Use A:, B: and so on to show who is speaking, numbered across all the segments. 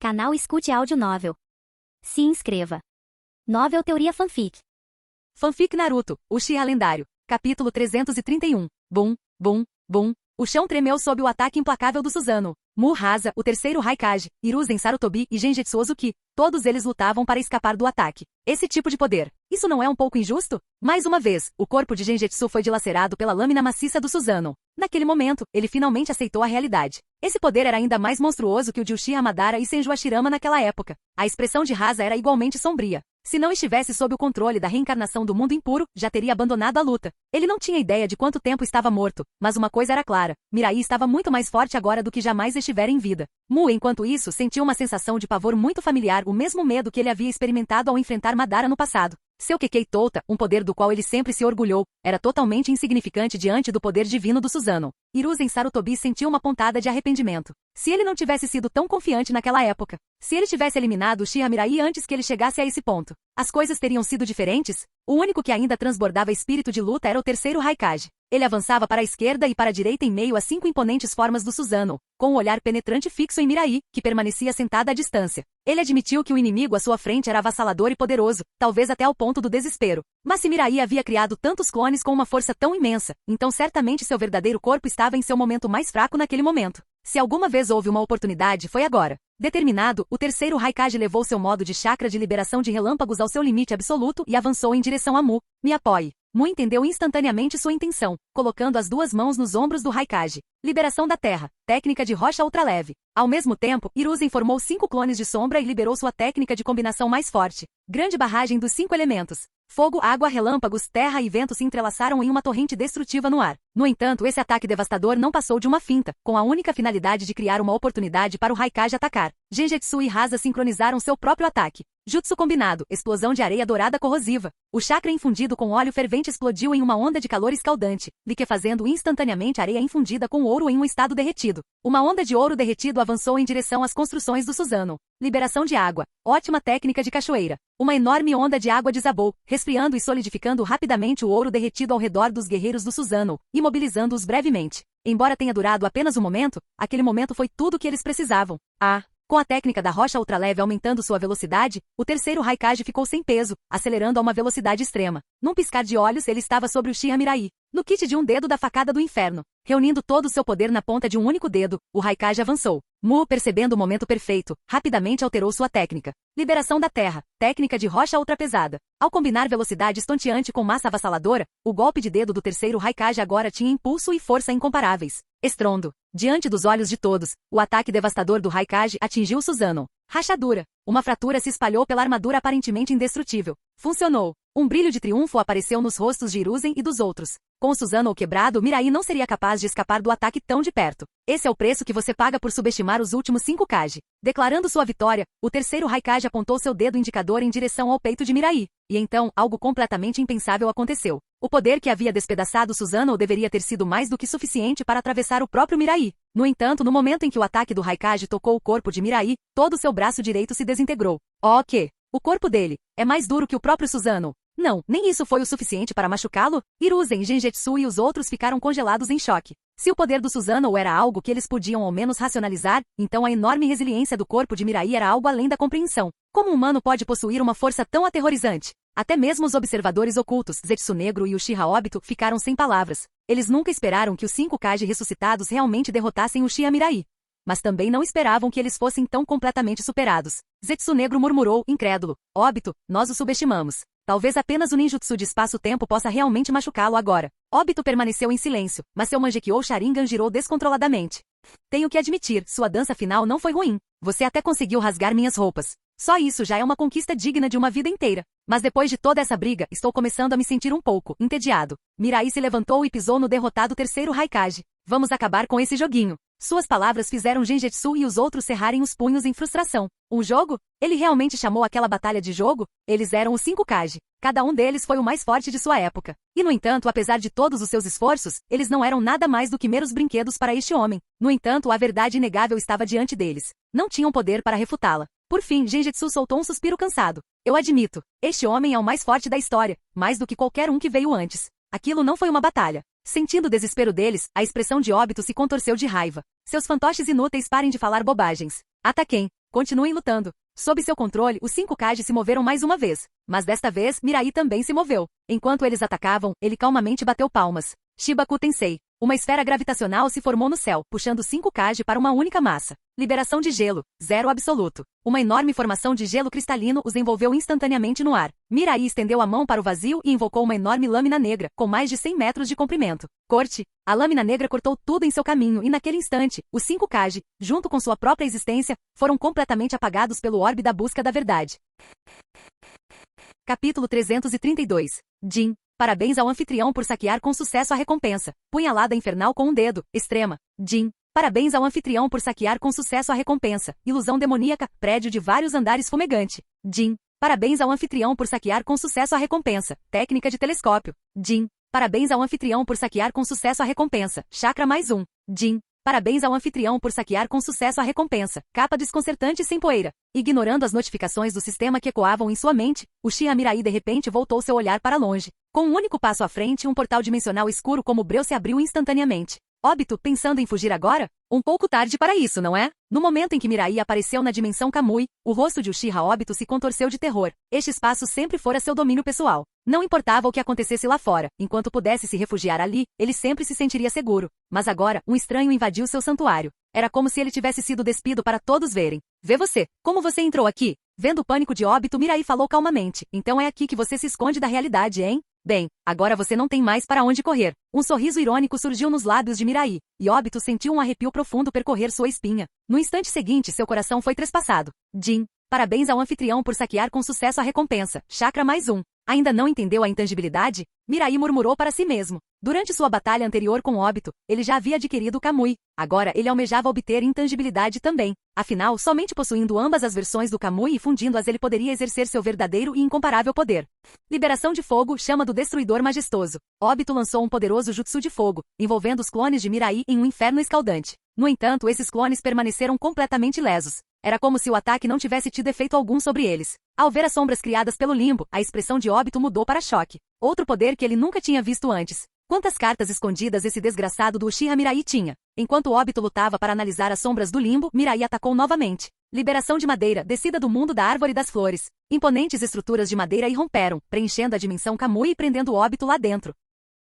A: Canal Escute Áudio Novel. Se inscreva. Novel Teoria Fanfic.
B: Fanfic Naruto, Uchiha Lendário. Capítulo 331. Bum, bum, bum. O chão tremeu sob o ataque implacável do Susanoo. Mu-Hasa, o terceiro Raikage, Hiruzen Sarutobi e Genjutsu Ozuki, todos eles lutavam para escapar do ataque. Esse tipo de poder. Isso não é um pouco injusto? Mais uma vez, o corpo de Genjutsu foi dilacerado pela lâmina maciça do Susanoo. Naquele momento, ele finalmente aceitou a realidade. Esse poder era ainda mais monstruoso que o de Uchiha Madara e Senju Hashirama naquela época. A expressão de Hasa era igualmente sombria. Se não estivesse sob o controle da reencarnação do mundo impuro, já teria abandonado a luta. Ele não tinha ideia de quanto tempo estava morto, mas uma coisa era clara, Mirai estava muito mais forte agora do que jamais estivera em vida. Mu, enquanto isso, sentiu uma sensação de pavor muito familiar, o mesmo medo que ele havia experimentado ao enfrentar Madara no passado. Seu Kekkei Touta, um poder do qual ele sempre se orgulhou, era totalmente insignificante diante do poder divino do Susanoo. Hiruzen Sarutobi sentiu uma pontada de arrependimento. Se ele não tivesse sido tão confiante naquela época, se ele tivesse eliminado Uchiha Mirai antes que ele chegasse a esse ponto, as coisas teriam sido diferentes? O único que ainda transbordava espírito de luta era o terceiro Raikage. Ele avançava para a esquerda e para a direita em meio a 5 imponentes formas do Susanoo, com um olhar penetrante fixo em Mirai, que permanecia sentada à distância. Ele admitiu que o inimigo à sua frente era avassalador e poderoso, talvez até ao ponto do desespero. Mas se Mirai havia criado tantos clones com uma força tão imensa, então certamente seu verdadeiro corpo estava em seu momento mais fraco naquele momento. Se alguma vez houve uma oportunidade, foi agora. Determinado, o terceiro Raikage levou seu modo de chakra de liberação de relâmpagos ao seu limite absoluto e avançou em direção a Mu. Me apoie. Mu entendeu instantaneamente sua intenção, colocando as duas mãos nos ombros do Raikage. Liberação da terra. Técnica de rocha ultraleve. Ao mesmo tempo, Hiruzen formou 5 clones de sombra e liberou sua técnica de combinação mais forte. Grande barragem dos 5 elementos. Fogo, água, relâmpagos, terra e vento se entrelaçaram em uma torrente destrutiva no ar. No entanto, esse ataque devastador não passou de uma finta, com a única finalidade de criar uma oportunidade para o Raikage atacar. Genjutsu e Hasa sincronizaram seu próprio ataque. Jutsu combinado, explosão de areia dourada corrosiva. O chakra infundido com óleo fervente explodiu em uma onda de calor escaldante, liquefazendo instantaneamente a areia infundida com ouro em um estado derretido. Uma onda de ouro derretido avançou em direção às construções do Susanoo. Liberação de água. Ótima técnica de cachoeira. Uma enorme onda de água desabou, resfriando e solidificando rapidamente o ouro derretido ao redor dos guerreiros do Susanoo, imobilizando-os brevemente. Embora tenha durado apenas um momento, aquele momento foi tudo o que eles precisavam. Com a técnica da rocha ultraleve aumentando sua velocidade, o terceiro Raikage ficou sem peso, acelerando a uma velocidade extrema. Num piscar de olhos ele estava sobre Uchiha Mirai, no kit de um dedo da facada do inferno. Reunindo todo o seu poder na ponta de um único dedo, o Raikage avançou. Mu, percebendo o momento perfeito, rapidamente alterou sua técnica. Liberação da terra. Técnica de rocha ultrapesada. Ao combinar velocidade estonteante com massa avassaladora, o golpe de dedo do terceiro Raikage agora tinha impulso e força incomparáveis. Estrondo. Diante dos olhos de todos, o ataque devastador do Raikage atingiu Susanoo. Rachadura. Uma fratura se espalhou pela armadura aparentemente indestrutível. Funcionou. Um brilho de triunfo apareceu nos rostos de Hiruzen e dos outros. Com o Susanoo quebrado, Mirai não seria capaz de escapar do ataque tão de perto. Esse é o preço que você paga por subestimar os últimos 5 Kage. Declarando sua vitória, o terceiro Raikage apontou seu dedo indicador em direção ao peito de Mirai. E então, algo completamente impensável aconteceu. O poder que havia despedaçado Susanoo deveria ter sido mais do que suficiente para atravessar o próprio Mirai. No entanto, no momento em que o ataque do Raikage tocou o corpo de Mirai, todo seu braço direito se desintegrou. O corpo dele é mais duro que o próprio Susanoo. Não, nem isso foi o suficiente para machucá-lo? Hiruzen, Genjutsu e os outros ficaram congelados em choque. Se o poder do Susanoo era algo que eles podiam ao menos racionalizar, então a enorme resiliência do corpo de Mirai era algo além da compreensão. Como um humano pode possuir uma força tão aterrorizante? Até mesmo os observadores ocultos, Zetsu Negro e Uchiha Obito, ficaram sem palavras. Eles nunca esperaram que os 5 Kage ressuscitados realmente derrotassem Uchiha Mirai. Mas também não esperavam que eles fossem tão completamente superados. Zetsu Negro murmurou, incrédulo. Obito, nós o subestimamos. Talvez apenas o ninjutsu de espaço-tempo possa realmente machucá-lo agora. Obito permaneceu em silêncio, mas seu Mangekyou Sharingan girou descontroladamente. Tenho que admitir, sua dança final não foi ruim. Você até conseguiu rasgar minhas roupas. Só isso já é uma conquista digna de uma vida inteira. Mas depois de toda essa briga, estou começando a me sentir um pouco entediado. Mirai se levantou e pisou no derrotado terceiro Raikage. Vamos acabar com esse joguinho. Suas palavras fizeram Genjutsu e os outros cerrarem os punhos em frustração. Um jogo? Ele realmente chamou aquela batalha de jogo? Eles eram os 5 Kage. Cada um deles foi o mais forte de sua época. E no entanto, apesar de todos os seus esforços, eles não eram nada mais do que meros brinquedos para este homem. No entanto, a verdade inegável estava diante deles. Não tinham poder para refutá-la. Por fim, Genjutsu soltou um suspiro cansado. Eu admito, este homem é o mais forte da história, mais do que qualquer um que veio antes. Aquilo não foi uma batalha. Sentindo o desespero deles, a expressão de Obito se contorceu de raiva. Seus fantoches inúteis, parem de falar bobagens. Ataquem. continuem lutando. Sob seu controle, os 5 Kage se moveram mais uma vez. Mas desta vez, Mirai também se moveu. Enquanto eles atacavam, ele calmamente bateu palmas. Shibaku Tensei. Uma esfera gravitacional se formou no céu, puxando 5 Kage para uma única massa. Liberação de gelo, 0 absoluto. Uma enorme formação de gelo cristalino os envolveu instantaneamente no ar. Mirai estendeu a mão para o vazio e invocou uma enorme lâmina negra, com mais de 100 metros de comprimento. Corte. A lâmina negra cortou tudo em seu caminho e naquele instante, os 5 Kage, junto com sua própria existência, foram completamente apagados pelo orbe da busca da verdade. Capítulo 332. Jin. Parabéns ao anfitrião por saquear com sucesso a recompensa. Punhalada infernal com um dedo. Extrema. Jin. Parabéns ao anfitrião por saquear com sucesso a recompensa. Ilusão demoníaca. Prédio de vários andares fumegante. Jin. Parabéns ao anfitrião por saquear com sucesso a recompensa. Técnica de telescópio. Jin. Parabéns ao anfitrião por saquear com sucesso a recompensa. Chakra mais 1. Jin. Parabéns ao anfitrião por saquear com sucesso a recompensa. Capa desconcertante sem poeira. Ignorando as notificações do sistema que ecoavam em sua mente, Uchiha Mirai de repente voltou seu olhar para longe. Com um único passo à frente, um portal dimensional escuro como breu se abriu instantaneamente. Óbito, pensando em fugir agora? Um pouco tarde para isso, não é? No momento em que Mirai apareceu na dimensão Kamui, o rosto de Uchiha Óbito se contorceu de terror. Este espaço sempre fora seu domínio pessoal. Não importava o que acontecesse lá fora, enquanto pudesse se refugiar ali, ele sempre se sentiria seguro. Mas agora, um estranho invadiu seu santuário. Era como se ele tivesse sido despido para todos verem. Vê você, como você entrou aqui? Vendo o pânico de Óbito, Mirai falou calmamente. Então é aqui que você se esconde da realidade, hein? Bem, agora você não tem mais para onde correr. Um sorriso irônico surgiu nos lábios de Mirai, e Óbito sentiu um arrepio profundo percorrer sua espinha. No instante seguinte, seu coração foi trespassado. Jin. Parabéns ao anfitrião por saquear com sucesso a recompensa. Chakra mais 1. Ainda não entendeu a intangibilidade? Mirai murmurou para si mesmo. Durante sua batalha anterior com Óbito, ele já havia adquirido o Kamui. Agora ele almejava obter intangibilidade também. Afinal, somente possuindo ambas as versões do Kamui e fundindo-as ele poderia exercer seu verdadeiro e incomparável poder. Liberação de fogo, chama do destruidor majestoso. Óbito lançou um poderoso jutsu de fogo, envolvendo os clones de Mirai em um inferno escaldante. No entanto, esses clones permaneceram completamente ilesos. Era como se o ataque não tivesse tido efeito algum sobre eles. Ao ver as sombras criadas pelo limbo, a expressão de Óbito mudou para choque. Outro poder que ele nunca tinha visto antes. Quantas cartas escondidas esse desgraçado do Uchiha Mirai tinha? Enquanto Óbito lutava para analisar as sombras do limbo, Mirai atacou novamente. Liberação de madeira, descida do mundo da árvore das flores. Imponentes estruturas de madeira irromperam, preenchendo a dimensão Kamui e prendendo Óbito lá dentro.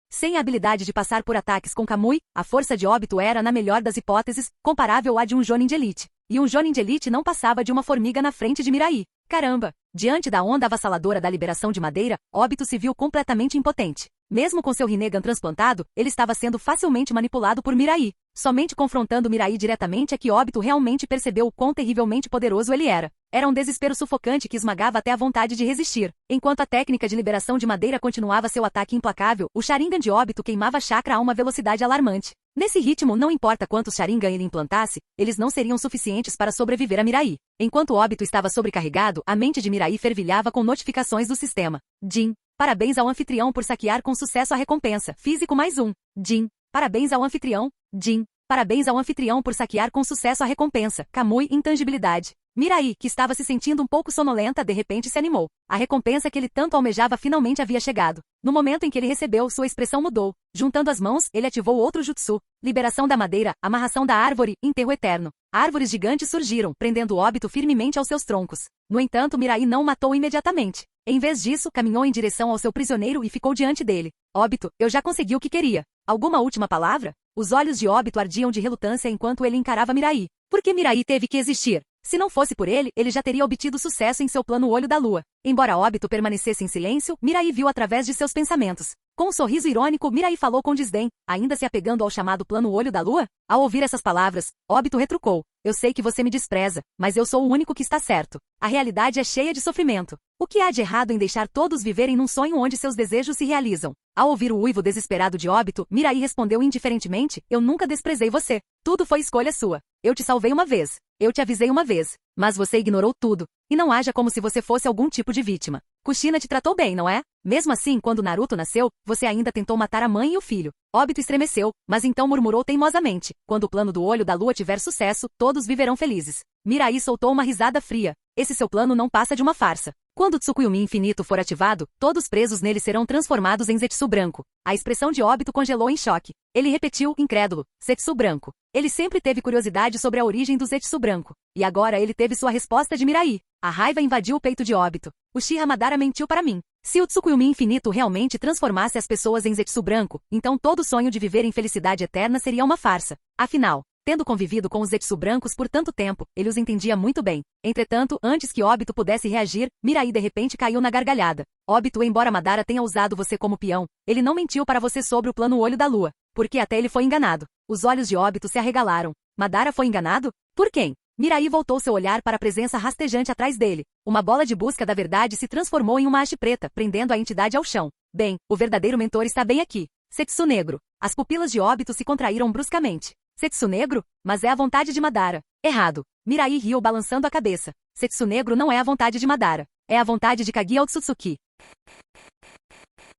B: Sem a habilidade de passar por ataques com Kamui, a força de Óbito era, na melhor das hipóteses, comparável à de um Jonin de elite. E um Jonin de elite não passava de uma formiga na frente de Mirai. Caramba! Diante da onda avassaladora da liberação de madeira, Óbito se viu completamente impotente. Mesmo com seu Rinnegan transplantado, ele estava sendo facilmente manipulado por Mirai. Somente confrontando Mirai diretamente é que Óbito realmente percebeu o quão terrivelmente poderoso ele era. Era um desespero sufocante que esmagava até a vontade de resistir. Enquanto a técnica de liberação de madeira continuava seu ataque implacável, o Sharingan de Óbito queimava chakra a uma velocidade alarmante. Nesse ritmo, não importa quantos Sharingan ele implantasse, eles não seriam suficientes para sobreviver a Mirai. Enquanto Óbito estava sobrecarregado, a mente de Mirai fervilhava com notificações do sistema. Jin. Parabéns ao anfitrião por saquear com sucesso a recompensa. Físico mais 1. Jin. Parabéns ao anfitrião. Jin. Parabéns ao anfitrião por saquear com sucesso a recompensa. Kamui, intangibilidade. Mirai, que estava se sentindo um pouco sonolenta, de repente se animou. A recompensa que ele tanto almejava finalmente havia chegado. No momento em que ele recebeu, sua expressão mudou. Juntando as mãos, ele ativou outro jutsu. Liberação da madeira, amarração da árvore, enterro eterno. Árvores gigantes surgiram, prendendo Óbito firmemente aos seus troncos. No entanto, Mirai não o matou imediatamente. Em vez disso, caminhou em direção ao seu prisioneiro e ficou diante dele. Óbito, eu já consegui o que queria. Alguma última palavra? Os olhos de Óbito ardiam de relutância enquanto ele encarava Mirai. Por que Mirai teve que existir? Se não fosse por ele, ele já teria obtido sucesso em seu plano Olho da Lua. Embora Óbito permanecesse em silêncio, Mirai viu através de seus pensamentos. Com um sorriso irônico, Mirai falou com desdém, ainda se apegando ao chamado plano Olho da Lua? Ao ouvir essas palavras, Óbito retrucou. Eu sei que você me despreza, mas eu sou o único que está certo. A realidade é cheia de sofrimento. O que há de errado em deixar todos viverem num sonho onde seus desejos se realizam? Ao ouvir o uivo desesperado de Óbito, Mirai respondeu indiferentemente, eu nunca desprezei você. Tudo foi escolha sua. Eu te salvei uma vez. Eu te avisei uma vez. Mas você ignorou tudo. E não haja como se você fosse algum tipo de vítima. Kushina te tratou bem, não é? Mesmo assim, quando Naruto nasceu, você ainda tentou matar a mãe e o filho. Óbito estremeceu, mas então murmurou teimosamente. Quando o plano do Olho da Lua tiver sucesso, todos viverão felizes. Mirai soltou uma risada fria. Esse seu plano não passa de uma farsa. Quando o Tsukuyomi infinito for ativado, todos presos nele serão transformados em Zetsu branco. A expressão de Obito congelou em choque. Ele repetiu, incrédulo, Zetsu branco. Ele sempre teve curiosidade sobre a origem do Zetsu branco. E agora ele teve sua resposta de Mirai. A raiva invadiu o peito de Obito. Uchiha Madara mentiu para mim. Se o Tsukuyomi infinito realmente transformasse as pessoas em Zetsu branco, então todo sonho de viver em felicidade eterna seria uma farsa. Afinal, tendo convivido com os Zetsu brancos por tanto tempo, ele os entendia muito bem. Entretanto, antes que Obito pudesse reagir, Mirai de repente caiu na gargalhada. Obito, embora Madara tenha usado você como peão, ele não mentiu para você sobre o plano Olho da Lua, porque até ele foi enganado. Os olhos de Obito se arregalaram. Madara foi enganado? Por quem? Mirai voltou seu olhar para a presença rastejante atrás dele. Uma bola de busca da verdade se transformou em uma haste preta, prendendo a entidade ao chão. Bem, o verdadeiro mentor está bem aqui. Zetsu negro. As pupilas de Obito se contraíram bruscamente. Zetsu negro? Mas é a vontade de Madara. Errado. Mirai riu balançando a cabeça. Zetsu negro não é a vontade de Madara. É a vontade de Kaguya Otsutsuki.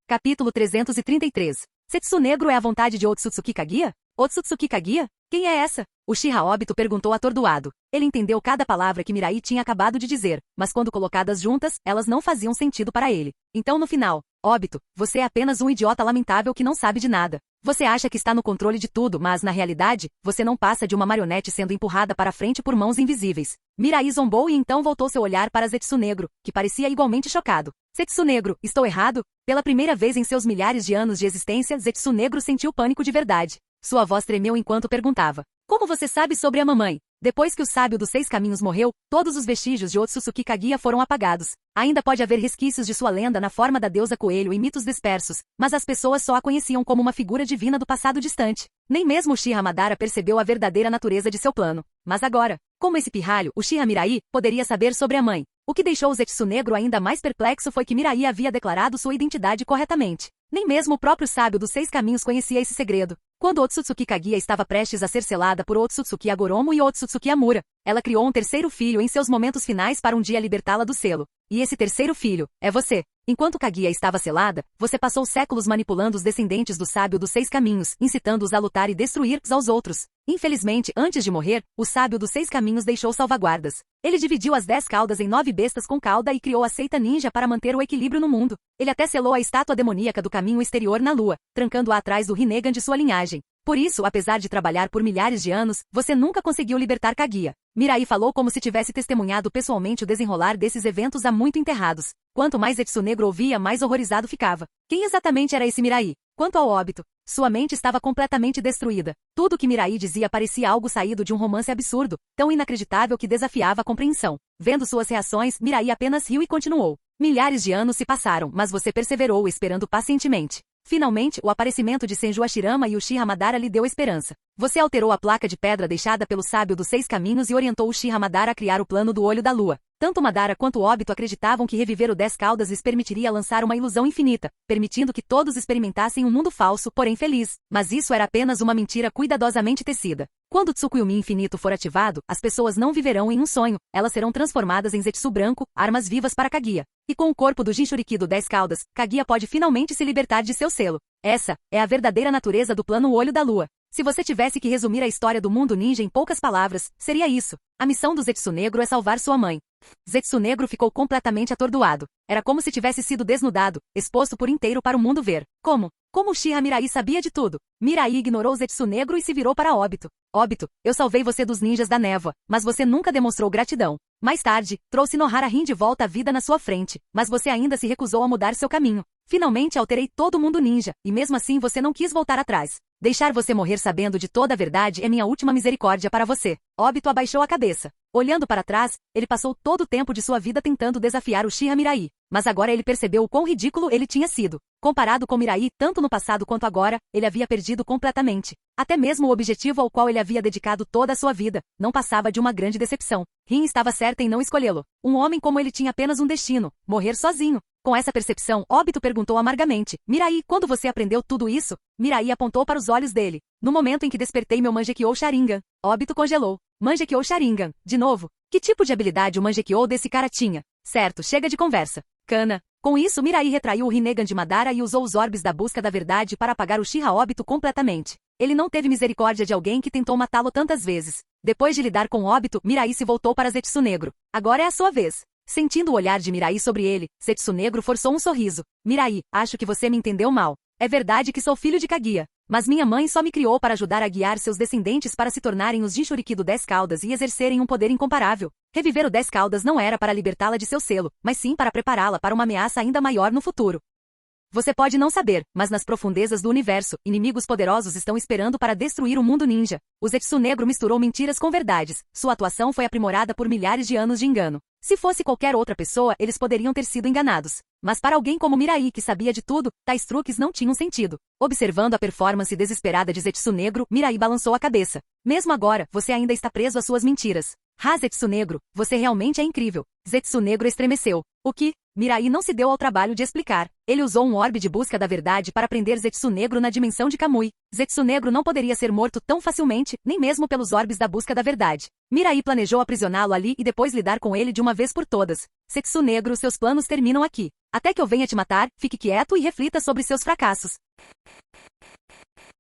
B: Capítulo 333. Zetsu negro é a vontade de Otsutsuki Kaguya? Otsutsuki Kaguya? Quem é essa? Uchiha Obito perguntou atordoado. Ele entendeu cada palavra que Mirai tinha acabado de dizer, mas quando colocadas juntas, elas não faziam sentido para ele. Então no final, Obito, você é apenas um idiota lamentável que não sabe de nada. Você acha que está no controle de tudo, mas na realidade, você não passa de uma marionete sendo empurrada para frente por mãos invisíveis. Mirai zombou e então voltou seu olhar para Zetsu negro, que parecia igualmente chocado. Zetsu negro, estou errado? Pela primeira vez em seus milhares de anos de existência, Zetsu negro sentiu pânico de verdade. Sua voz tremeu enquanto perguntava. Como você sabe sobre a mamãe? Depois que o sábio dos 6 caminhos morreu, todos os vestígios de Otsutsuki Kaguya foram apagados. Ainda pode haver resquícios de sua lenda na forma da deusa coelho e mitos dispersos, mas as pessoas só a conheciam como uma figura divina do passado distante. Nem mesmo Uchiha Madara percebeu a verdadeira natureza de seu plano. Mas agora, como esse pirralho, Uchiha Mirai, poderia saber sobre a mãe? O que deixou o Zetsu negro ainda mais perplexo foi que Mirai havia declarado sua identidade corretamente. Nem mesmo o próprio sábio dos 6 caminhos conhecia esse segredo. Quando Otsutsuki Kaguya estava prestes a ser selada por Otsutsuki Agoromo e Otsutsuki Amura, ela criou um terceiro filho em seus momentos finais para um dia libertá-la do selo. E esse terceiro filho é você. Enquanto Kaguya estava selada, você passou séculos manipulando os descendentes do sábio dos 6 caminhos, incitando-os a lutar e destruir uns aos outros. Infelizmente, antes de morrer, o sábio dos 6 caminhos deixou salvaguardas. Ele dividiu as 10 caudas em 9 bestas com cauda e criou a seita ninja para manter o equilíbrio no mundo. Ele até selou a estátua demoníaca do caminho exterior na lua, trancando-a atrás do Rinnegan de sua linhagem. Por isso, apesar de trabalhar por milhares de anos, você nunca conseguiu libertar Kaguya. Mirai falou como se tivesse testemunhado pessoalmente o desenrolar desses eventos há muito enterrados. Quanto mais Zetsu negro ouvia, mais horrorizado ficava. Quem exatamente era esse Mirai? Quanto ao Obito, sua mente estava completamente destruída. Tudo o que Mirai dizia parecia algo saído de um romance absurdo, tão inacreditável que desafiava a compreensão. Vendo suas reações, Mirai apenas riu e continuou. Milhares de anos se passaram, mas você perseverou esperando pacientemente. Finalmente, o aparecimento de Senju Hashirama e Uchiha Madara lhe deu esperança. Você alterou a placa de pedra deixada pelo sábio dos 6 caminhos e orientou Uchiha Madara a criar o plano do Olho da Lua. Tanto Madara quanto Obito acreditavam que reviver o 10 Caudas lhes permitiria lançar uma ilusão infinita, permitindo que todos experimentassem um mundo falso, porém feliz. Mas isso era apenas uma mentira cuidadosamente tecida. Quando o Tsukuyomi infinito for ativado, as pessoas não viverão em um sonho, elas serão transformadas em Zetsu branco, armas vivas para Kaguya. E com o corpo do Jinchuriki do 10 Caudas, Kaguya pode finalmente se libertar de seu selo. Essa é a verdadeira natureza do plano Olho da Lua. Se você tivesse que resumir a história do mundo ninja em poucas palavras, seria isso. A missão do Zetsu negro é salvar sua mãe. Zetsu negro ficou completamente atordoado. Era como se tivesse sido desnudado, exposto por inteiro para o mundo ver. Como? Como Uchiha Mirai sabia de tudo? Mirai ignorou Zetsu negro e se virou para Obito. Obito, eu salvei você dos ninjas da névoa, mas você nunca demonstrou gratidão. Mais tarde, trouxe Nohara Rin de volta à vida na sua frente, mas você ainda se recusou a mudar seu caminho. Finalmente alterei todo o mundo ninja, e mesmo assim você não quis voltar atrás. Deixar você morrer sabendo de toda a verdade é minha última misericórdia para você. Obito abaixou a cabeça. Olhando para trás, ele passou todo o tempo de sua vida tentando desafiar Uchiha Mirai. Mas agora ele percebeu o quão ridículo ele tinha sido. Comparado com Mirai, tanto no passado quanto agora, ele havia perdido completamente. Até mesmo o objetivo ao qual ele havia dedicado toda a sua vida, não passava de uma grande decepção. Rin estava certa em não escolhê-lo. Um homem como ele tinha apenas um destino, morrer sozinho. Com essa percepção, Obito perguntou amargamente, Mirai, quando você aprendeu tudo isso? Mirai apontou para os olhos dele. No momento em que despertei meu Mangekyou Sharingan. Obito congelou. Mangekyou Sharingan, de novo. Que tipo de habilidade o Mangekyou desse cara tinha? Certo, chega de conversa. Cana. Com isso, Mirai retraiu o Rinnegan de Madara e usou os orbes da busca da verdade para apagar Uchiha Obito completamente. Ele não teve misericórdia de alguém que tentou matá-lo tantas vezes. Depois de lidar com Obito, Mirai se voltou para Zetsu negro. Agora é a sua vez. Sentindo o olhar de Mirai sobre ele, Zetsu Negro forçou um sorriso. Mirai, acho que você me entendeu mal. É verdade que sou filho de Kaguya. Mas minha mãe só me criou para ajudar a guiar seus descendentes para se tornarem os Jinchuriki do 10 Caudas e exercerem um poder incomparável. Reviver o 10 Caudas não era para libertá-la de seu selo, mas sim para prepará-la para uma ameaça ainda maior no futuro. Você pode não saber, mas nas profundezas do universo, inimigos poderosos estão esperando para destruir o mundo ninja. O Zetsu Negro misturou mentiras com verdades. Sua atuação foi aprimorada por milhares de anos de engano. Se fosse qualquer outra pessoa, eles poderiam ter sido enganados. Mas para alguém como Mirai, que sabia de tudo, tais truques não tinham sentido. Observando a performance desesperada de Zetsu Negro, Mirai balançou a cabeça. Mesmo agora, você ainda está preso às suas mentiras. Ah, Zetsu Negro, você realmente é incrível. Zetsu Negro estremeceu. O que? Mirai não se deu ao trabalho de explicar. Ele usou um orbe de busca da verdade para prender Zetsu Negro na dimensão de Kamui. Zetsu Negro não poderia ser morto tão facilmente, nem mesmo pelos orbes da busca da verdade. Mirai planejou aprisioná-lo ali e depois lidar com ele de uma vez por todas. Zetsu Negro, seus planos terminam aqui. Até que eu venha te matar, fique quieto e reflita sobre seus fracassos.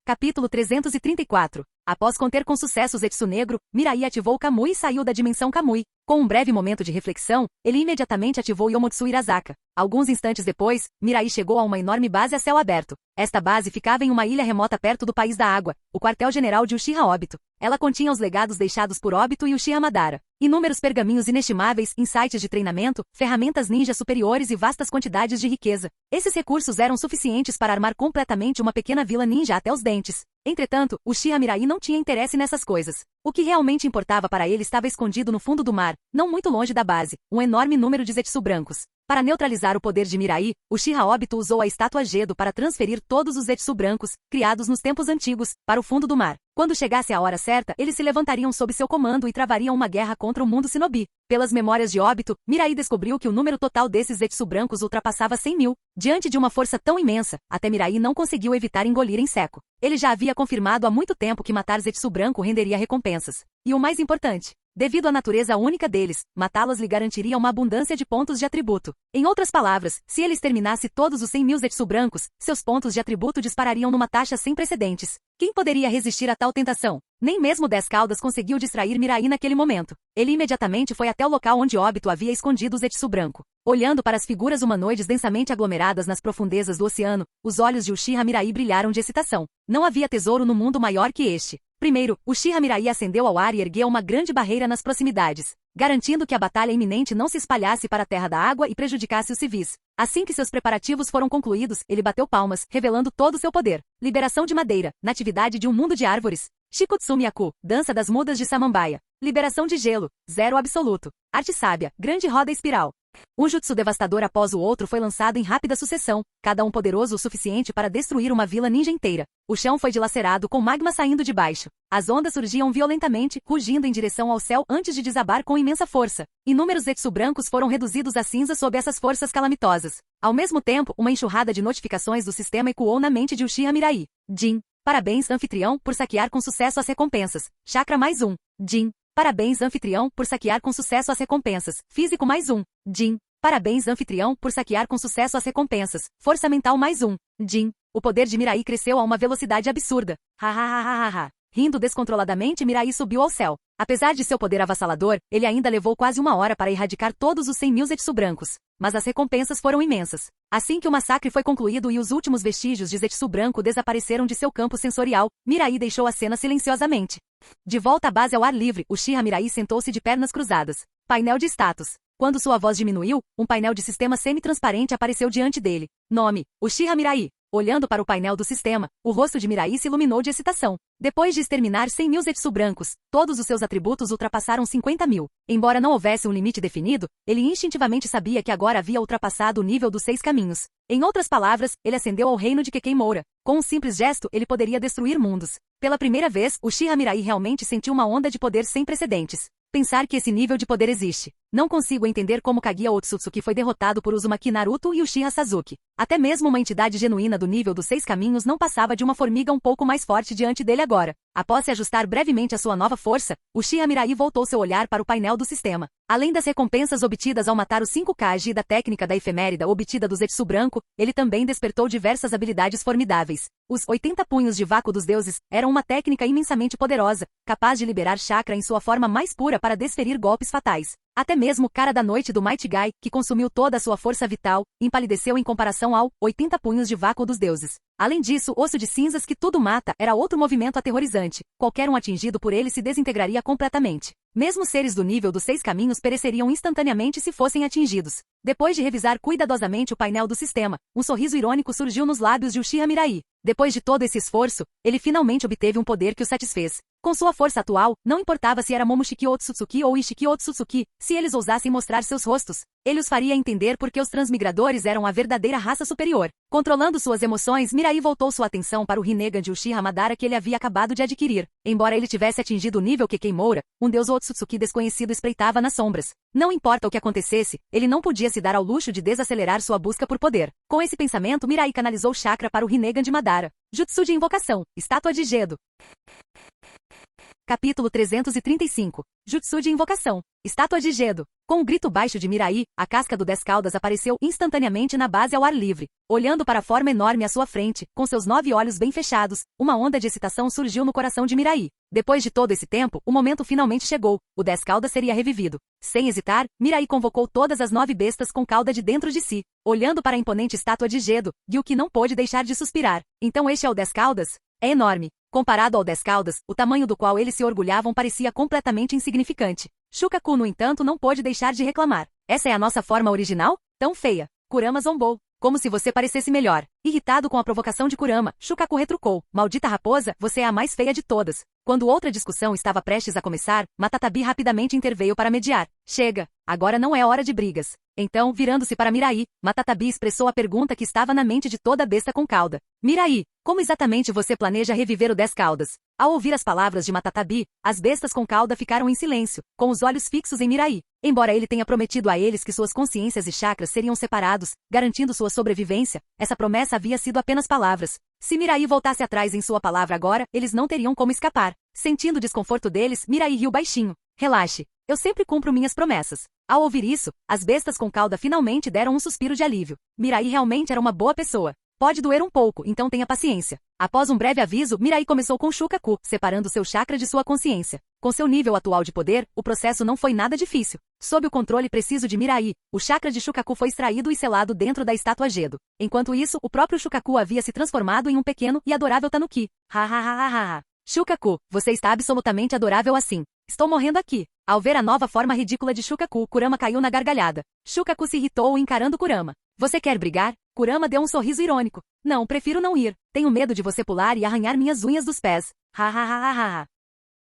B: Capítulo 334. Após conter com sucesso Zetsu Negro, Mirai ativou Kamui e saiu da dimensão Kamui. Com um breve momento de reflexão, ele imediatamente ativou Yomotsu Irazaka. Alguns instantes depois, Mirai chegou a uma enorme base a céu aberto. Esta base ficava em uma ilha remota perto do País da Água, o quartel-general de Uchiha Obito. Ela continha os legados deixados por Obito e Uchiha Madara. Inúmeros pergaminhos inestimáveis, insights de treinamento, ferramentas ninja superiores e vastas quantidades de riqueza. Esses recursos eram suficientes para armar completamente uma pequena vila ninja até os dentes. Entretanto, Uchiha Mirai não tinha interesse nessas coisas. O que realmente importava para ele estava escondido no fundo do mar, não muito longe da base, um enorme número de Zetsu brancos. Para neutralizar o poder de Mirai, Uchiha Obito usou a estátua Gedo para transferir todos os Zetsu brancos, criados nos tempos antigos, para o fundo do mar. Quando chegasse a hora certa, eles se levantariam sob seu comando e travariam uma guerra contra o mundo Shinobi. Pelas memórias de Obito, Mirai descobriu que o número total desses Zetsu brancos ultrapassava 100 mil. Diante de uma força tão imensa, até Mirai não conseguiu evitar engolir em seco. Ele já havia confirmado há muito tempo que matar Zetsu branco renderia recompensas. E o mais importante, devido à natureza única deles, matá-los lhe garantiria uma abundância de pontos de atributo. Em outras palavras, se ele exterminasse todos os 100 mil Zetsu brancos, seus pontos de atributo disparariam numa taxa sem precedentes. Quem poderia resistir a tal tentação? Nem mesmo 10 Caudas conseguiu distrair Mirai naquele momento. Ele imediatamente foi até o local onde Obito havia escondido o Zetsu branco. Olhando para as figuras humanoides densamente aglomeradas nas profundezas do oceano, os olhos de Uchiha Mirai brilharam de excitação. Não havia tesouro no mundo maior que este. Primeiro, Uchiha Mirai ascendeu ao ar e ergueu uma grande barreira nas proximidades, garantindo que a batalha iminente não se espalhasse para a Terra da Água e prejudicasse os civis. Assim que seus preparativos foram concluídos, ele bateu palmas, revelando todo o seu poder. Liberação de madeira, natividade de um mundo de árvores. Shikutsumiyaku, dança das mudas de Samambaia. Liberação de gelo, zero absoluto. Arte sábia, grande roda espiral. Um jutsu devastador após o outro foi lançado em rápida sucessão, cada um poderoso o suficiente para destruir uma vila ninja inteira. O chão foi dilacerado com magma saindo de baixo. As ondas surgiam violentamente, rugindo em direção ao céu antes de desabar com imensa força. Inúmeros Zetsu brancos foram reduzidos a cinza sob essas forças calamitosas. Ao mesmo tempo, uma enxurrada de notificações do sistema ecoou na mente de Uchiha Mirai. Jin. Parabéns, anfitrião, por saquear com sucesso as recompensas. Chakra mais 1. Jin. Parabéns, anfitrião, por saquear com sucesso as recompensas. Físico mais 1. Jin. Parabéns, anfitrião, por saquear com sucesso as recompensas. Força mental mais 1. Jin. O poder de Mirai cresceu a uma velocidade absurda. Ha. Rindo descontroladamente, Mirai subiu ao céu. Apesar de seu poder avassalador, ele ainda levou quase uma hora para erradicar todos os 100 mil Zetsu brancos. Mas as recompensas foram imensas. Assim que o massacre foi concluído e os últimos vestígios de Zetsu branco desapareceram de seu campo sensorial, Mirai deixou a cena silenciosamente. De volta à base ao ar livre, Uchiha Mirai sentou-se de pernas cruzadas. Painel de status. Quando sua voz diminuiu, um painel de sistema semi-transparente apareceu diante dele. Nome: Uchiha Mirai. Olhando para o painel do sistema, o rosto de Mirai se iluminou de excitação. Depois de exterminar 100 mil Zetsu brancos, todos os seus atributos ultrapassaram 50 mil. Embora não houvesse um limite definido, ele instintivamente sabia que agora havia ultrapassado o nível dos 6 caminhos. Em outras palavras, ele ascendeu ao reino de Kekkeimoura. Com um simples gesto, ele poderia destruir mundos. Pela primeira vez, Uchiha Mirai realmente sentiu uma onda de poder sem precedentes. Pensar que esse nível de poder existe. Não consigo entender como Kaguya Otsutsuki foi derrotado por Uzumaki Naruto e Uchiha Sasuke. Até mesmo uma entidade genuína do nível dos 6 caminhos não passava de uma formiga um pouco mais forte diante dele agora. Após se ajustar brevemente à sua nova força, Uchiha Mirai voltou seu olhar para o painel do sistema. Além das recompensas obtidas ao matar os 5 Kage e da técnica da efemérida obtida do Zetsu branco, ele também despertou diversas habilidades formidáveis. Os 80 punhos de vácuo dos deuses eram uma técnica imensamente poderosa, capaz de liberar chakra em sua forma mais pura para desferir golpes fatais. Até mesmo o cara da noite do Might Guy, que consumiu toda a sua força vital, empalideceu em comparação ao 80 punhos de vácuo dos deuses. Além disso, osso de cinzas que tudo mata era outro movimento aterrorizante. Qualquer um atingido por ele se desintegraria completamente. Mesmo seres do nível dos 6 caminhos pereceriam instantaneamente se fossem atingidos. Depois de revisar cuidadosamente o painel do sistema, um sorriso irônico surgiu nos lábios de Uchiha Mirai. Depois de todo esse esforço, ele finalmente obteve um poder que o satisfez. Com sua força atual, não importava se era Momoshiki Otsutsuki ou Ishiki Otsutsuki, se eles ousassem mostrar seus rostos, ele os faria entender porque os transmigradores eram a verdadeira raça superior. Controlando suas emoções, Mirai voltou sua atenção para o Rinnegan de Uchiha Madara que ele havia acabado de adquirir. Embora ele tivesse atingido o nível Kekkeimoura, um deus Otsutsuki desconhecido espreitava nas sombras. Não importa o que acontecesse, ele não podia se dar ao luxo de desacelerar sua busca por poder. Com esse pensamento, Mirai canalizou chakra para o Rinnegan de Madara. Jutsu de invocação, estátua de Gedo. Capítulo 335. Jutsu de invocação. Estátua de Gedo. Com um grito baixo de Mirai, a casca do 10 caudas apareceu instantaneamente na base ao ar livre. Olhando para a forma enorme à sua frente, com seus 9 olhos bem fechados, uma onda de excitação surgiu no coração de Mirai. Depois de todo esse tempo, o momento finalmente chegou. O 10 caudas seria revivido. Sem hesitar, Mirai convocou todas as 9 bestas com cauda de dentro de si. Olhando para a imponente estátua de Gedo, Gyuki não pôde deixar de suspirar. Então este é o 10 caudas? É enorme. Comparado ao 10 caudas, o tamanho do qual eles se orgulhavam parecia completamente insignificante. Shukaku, no entanto, não pôde deixar de reclamar. Essa é a nossa forma original? Tão feia. Kurama zombou. Como se você parecesse melhor. Irritado com a provocação de Kurama, Shukaku retrucou. Maldita raposa, você é a mais feia de todas. Quando outra discussão estava prestes a começar, Matatabi rapidamente interveio para mediar. Chega, agora não é hora de brigas. Então, virando-se para Mirai, Matatabi expressou a pergunta que estava na mente de toda besta com cauda. Mirai, como exatamente você planeja reviver o 10 caudas? Ao ouvir as palavras de Matatabi, as bestas com cauda ficaram em silêncio, com os olhos fixos em Mirai. Embora ele tenha prometido a eles que suas consciências e chakras seriam separados, garantindo sua sobrevivência, essa promessa havia sido apenas palavras. Se Mirai voltasse atrás em sua palavra agora, eles não teriam como escapar. Sentindo o desconforto deles, Mirai riu baixinho. Relaxe, eu sempre cumpro minhas promessas. Ao ouvir isso, as bestas com cauda finalmente deram um suspiro de alívio. Mirai realmente era uma boa pessoa. Pode doer um pouco, então tenha paciência. Após um breve aviso, Mirai começou com Shukaku, separando seu chakra de sua consciência. Com seu nível atual de poder, o processo não foi nada difícil. Sob o controle preciso de Mirai, o chakra de Shukaku foi extraído e selado dentro da estátua Gedo. Enquanto isso, o próprio Shukaku havia se transformado em um pequeno e adorável tanuki. Ha. Shukaku, você está absolutamente adorável assim. Estou morrendo aqui. Ao ver a nova forma ridícula de Shukaku, Kurama caiu na gargalhada. Shukaku se irritou encarando Kurama. Você quer brigar? Kurama deu um sorriso irônico. Não, prefiro não ir. Tenho medo de você pular e arranhar minhas unhas dos pés. Ha.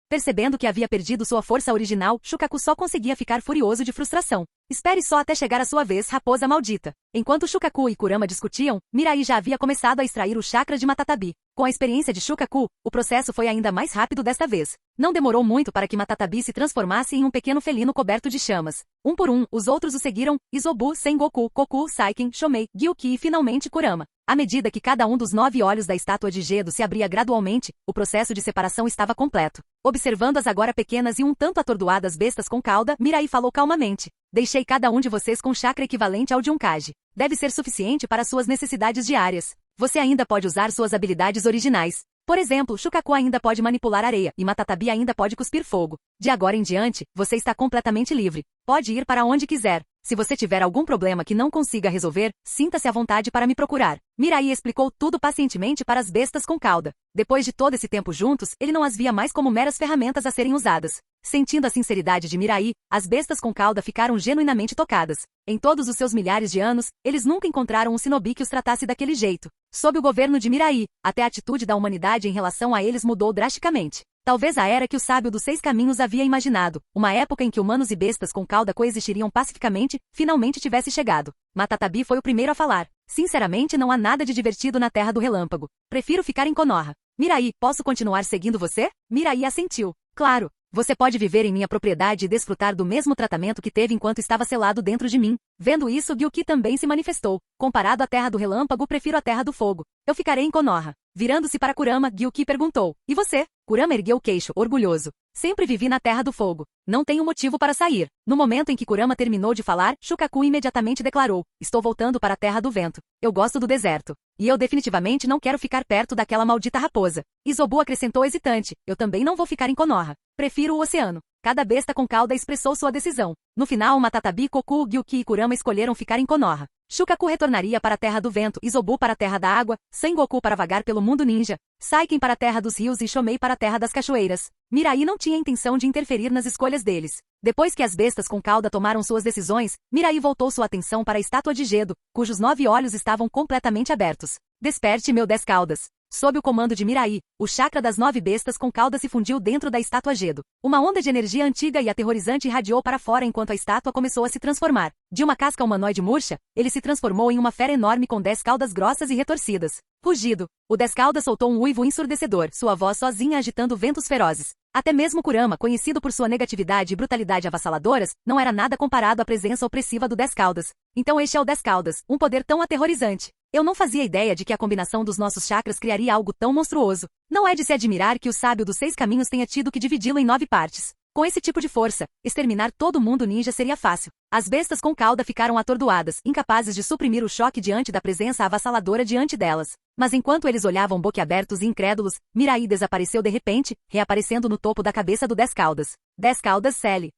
B: Percebendo que havia perdido sua força original, Shukaku só conseguia ficar furioso de frustração. Espere só até chegar a sua vez, raposa maldita. Enquanto Shukaku e Kurama discutiam, Mirai já havia começado a extrair o chakra de Matatabi. Com a experiência de Shukaku, o processo foi ainda mais rápido desta vez. Não demorou muito para que Matatabi se transformasse em um pequeno felino coberto de chamas. Um por um, os outros o seguiram: Izobu, Sengoku, Koku, Saiken, Shomei, Gyuki e finalmente Kurama. À medida que cada um dos 9 olhos da estátua de Gedo se abria gradualmente, o processo de separação estava completo. Observando as agora pequenas e um tanto atordoadas bestas com cauda, Mirai falou calmamente. Deixei cada um de vocês com chakra equivalente ao de um Kage. Deve ser suficiente para suas necessidades diárias. Você ainda pode usar suas habilidades originais. Por exemplo, Shukaku ainda pode manipular areia, e Matatabi ainda pode cuspir fogo. De agora em diante, você está completamente livre. Pode ir para onde quiser. Se você tiver algum problema que não consiga resolver, sinta-se à vontade para me procurar. Mirai explicou tudo pacientemente para as bestas com cauda. Depois de todo esse tempo juntos, ele não as via mais como meras ferramentas a serem usadas. Sentindo a sinceridade de Mirai, as bestas com cauda ficaram genuinamente tocadas. Em todos os seus milhares de anos, eles nunca encontraram um shinobi que os tratasse daquele jeito. Sob o governo de Mirai, até a atitude da humanidade em relação a eles mudou drasticamente. Talvez a era que o sábio dos 6 caminhos havia imaginado, uma época em que humanos e bestas com cauda coexistiriam pacificamente, finalmente tivesse chegado. Matatabi foi o primeiro a falar. Sinceramente, não há nada de divertido na Terra do Relâmpago. Prefiro ficar em Konoha. Mirai, posso continuar seguindo você? Mirai assentiu. Claro. Você pode viver em minha propriedade e desfrutar do mesmo tratamento que teve enquanto estava selado dentro de mim. Vendo isso, Gyuki também se manifestou. Comparado à Terra do Relâmpago, prefiro a Terra do Fogo. Eu ficarei em Konoha. Virando-se para Kurama, Gyuki perguntou. E você? Kurama ergueu o queixo, orgulhoso. Sempre vivi na Terra do Fogo. Não tenho motivo para sair. No momento em que Kurama terminou de falar, Shukaku imediatamente declarou. Estou voltando para a Terra do Vento. Eu gosto do deserto. E eu definitivamente não quero ficar perto daquela maldita raposa. Izobu acrescentou hesitante. Eu também não vou ficar em Konoha. Prefiro o oceano. Cada besta com cauda expressou sua decisão. No final, Matatabi, Koku, Gyuki e Kurama escolheram ficar em Konoha. Shukaku retornaria para a Terra do Vento, Isobu para a Terra da Água, Sengoku para vagar pelo mundo ninja, Saiken para a Terra dos Rios e Shomei para a Terra das Cachoeiras. Mirai não tinha intenção de interferir nas escolhas deles. Depois que as bestas com cauda tomaram suas decisões, Mirai voltou sua atenção para a estátua de Gedo, cujos 9 olhos estavam completamente abertos. Desperte, meu 10 caudas. Sob o comando de Mirai, o chakra das 9 bestas com cauda se fundiu dentro da estátua Gedo. Uma onda de energia antiga e aterrorizante irradiou para fora enquanto a estátua começou a se transformar. De uma casca humanoide murcha, ele se transformou em uma fera enorme com 10 caudas grossas e retorcidas. Rugido. O 10 caudas soltou um uivo ensurdecedor, sua voz sozinha agitando ventos ferozes. Até mesmo Kurama, conhecido por sua negatividade e brutalidade avassaladoras, não era nada comparado à presença opressiva do 10 caudas. Então este é o 10 caudas, um poder tão aterrorizante. Eu não fazia ideia de que a combinação dos nossos chakras criaria algo tão monstruoso. Não é de se admirar que o sábio dos 6 caminhos tenha tido que dividi-lo em 9 partes. Com esse tipo de força, exterminar todo mundo ninja seria fácil. As bestas com cauda ficaram atordoadas, incapazes de suprimir o choque diante da presença avassaladora diante delas. Mas enquanto eles olhavam boquiabertos e incrédulos, Mirai desapareceu de repente, reaparecendo no topo da cabeça do 10 caudas. 10 caudas Sally.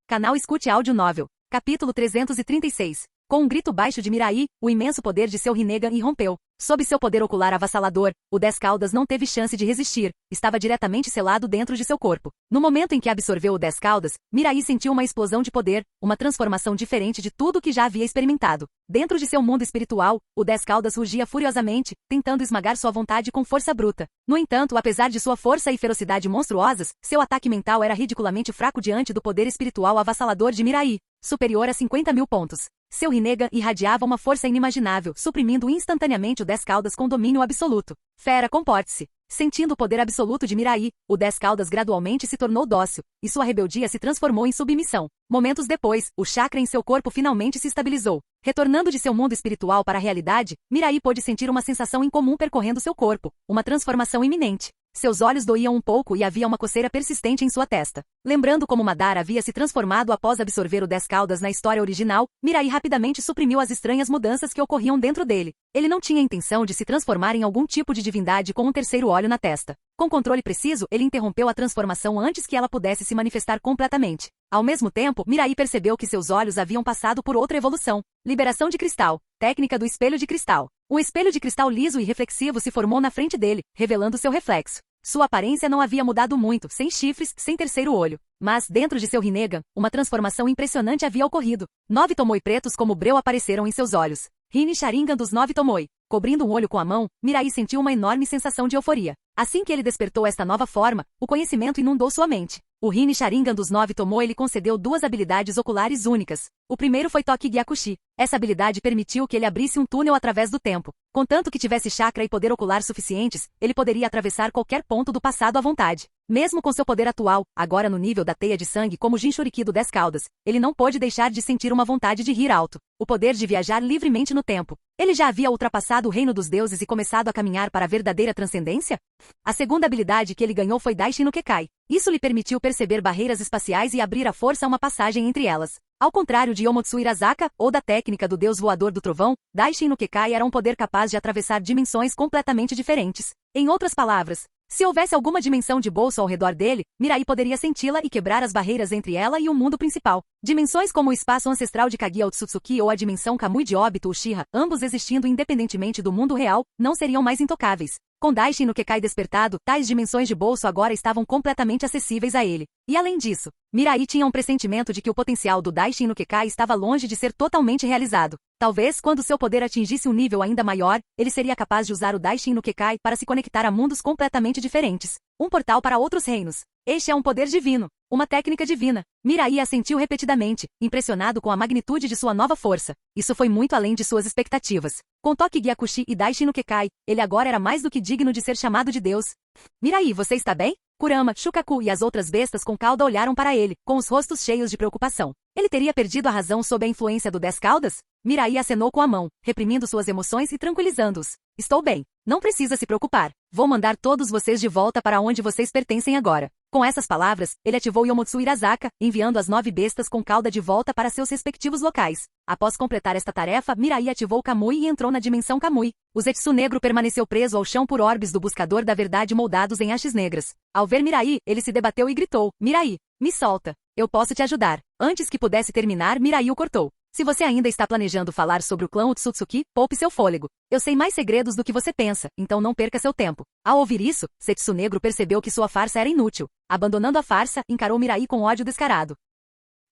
B: Canal Escute Áudio Novel. Capítulo 336. Com um grito baixo de Mirai, o imenso poder de seu Rinnegan irrompeu. Sob seu poder ocular avassalador, o 10 caudas não teve chance de resistir, estava diretamente selado dentro de seu corpo. No momento em que absorveu o 10 caudas, Mirai sentiu uma explosão de poder, uma transformação diferente de tudo que já havia experimentado. Dentro de seu mundo espiritual, o 10 caudas rugia furiosamente, tentando esmagar sua vontade com força bruta. No entanto, apesar de sua força e ferocidade monstruosas, seu ataque mental era ridiculamente fraco diante do poder espiritual avassalador de Mirai, superior a 50.000 pontos. Seu Rinnegan irradiava uma força inimaginável, suprimindo instantaneamente o 10 caudas com domínio absoluto. Fera, comporte-se. Sentindo o poder absoluto de Mirai, o 10 caudas gradualmente se tornou dócil, e sua rebeldia se transformou em submissão. Momentos depois, o chakra em seu corpo finalmente se estabilizou. Retornando de seu mundo espiritual para a realidade, Mirai pôde sentir uma sensação incomum percorrendo seu corpo, uma transformação iminente. Seus olhos doíam um pouco e havia uma coceira persistente em sua testa. Lembrando como Madara havia se transformado após absorver o 10 caudas na história original, Mirai rapidamente suprimiu as estranhas mudanças que ocorriam dentro dele. Ele não tinha intenção de se transformar em algum tipo de divindade com um terceiro olho na testa. Com controle preciso, ele interrompeu a transformação antes que ela pudesse se manifestar completamente. Ao mesmo tempo, Mirai percebeu que seus olhos haviam passado por outra evolução. Liberação de cristal. Técnica do espelho de cristal. Um espelho de cristal liso e reflexivo se formou na frente dele, revelando seu reflexo. Sua aparência não havia mudado muito, sem chifres, sem terceiro olho. Mas, dentro de seu Rinnegan, uma transformação impressionante havia ocorrido. 9 Tomoe pretos como breu apareceram em seus olhos. Rin Sharingan dos 9 Tomoe. Cobrindo um olho com a mão, Mirai sentiu uma enorme sensação de euforia. Assim que ele despertou esta nova forma, o conhecimento inundou sua mente. O Rin Sharingan dos 9 Tomoe lhe concedeu 2 habilidades oculares únicas. O primeiro foi Toki Gyakushi. Essa habilidade permitiu que ele abrisse um túnel através do tempo. Contanto que tivesse chakra e poder ocular suficientes, ele poderia atravessar qualquer ponto do passado à vontade. Mesmo com seu poder atual, agora no nível da teia de sangue como Jinchuriki do 10 caudas, ele não pôde deixar de sentir uma vontade de rir alto. O poder de viajar livremente no tempo. Ele já havia ultrapassado o reino dos deuses e começado a caminhar para a verdadeira transcendência? A segunda habilidade que ele ganhou foi Daishin no Kekai. Isso lhe permitiu perceber barreiras espaciais e abrir à força uma passagem entre elas. Ao contrário de Yomotsu Irazaka, ou da técnica do deus voador do trovão, Daishin no Kekai era um poder capaz de atravessar dimensões completamente diferentes. Em outras palavras, se houvesse alguma dimensão de bolso ao redor dele, Mirai poderia senti-la e quebrar as barreiras entre ela e o mundo principal. Dimensões como o espaço ancestral de Kaguya Otsutsuki ou a dimensão Kamui de Obito Uchiha, ambos existindo independentemente do mundo real, não seriam mais intocáveis. Com Daishin no Kekai despertado, tais dimensões de bolso agora estavam completamente acessíveis a ele. E além disso, Mirai tinha um pressentimento de que o potencial do Daishin no Kekai estava longe de ser totalmente realizado. Talvez, quando seu poder atingisse um nível ainda maior, ele seria capaz de usar o Daishin no Kekai para se conectar a mundos completamente diferentes. Um portal para outros reinos. Este é um poder divino. Uma técnica divina. Mirai assentiu repetidamente, impressionado com a magnitude de sua nova força. Isso foi muito além de suas expectativas. Com Toki Gyakushi e Daishin no Kekai, ele agora era mais do que digno de ser chamado de Deus. Mirai, você está bem? Kurama, Shukaku e as outras bestas com cauda olharam para ele, com os rostos cheios de preocupação. Ele teria perdido a razão sob a influência do 10 caudas? Mirai acenou com a mão, reprimindo suas emoções e tranquilizando-os. Estou bem. Não precisa se preocupar. Vou mandar todos vocês de volta para onde vocês pertencem agora. Com essas palavras, ele ativou Yomotsu Irazaka, enviando as 9 bestas com cauda de volta para seus respectivos locais. Após completar esta tarefa, Mirai ativou Kamui e entrou na dimensão Kamui. O Zetsu negro permaneceu preso ao chão por orbes do buscador da verdade moldados em hastes negras. Ao ver Mirai, ele se debateu e gritou: Mirai, me solta. Eu posso te ajudar. Antes que pudesse terminar, Mirai o cortou. Se você ainda está planejando falar sobre o clã Otsutsuki, poupe seu fôlego. Eu sei mais segredos do que você pensa, então não perca seu tempo. Ao ouvir isso, Zetsu negro percebeu que sua farsa era inútil. Abandonando a farsa, encarou Mirai com ódio descarado.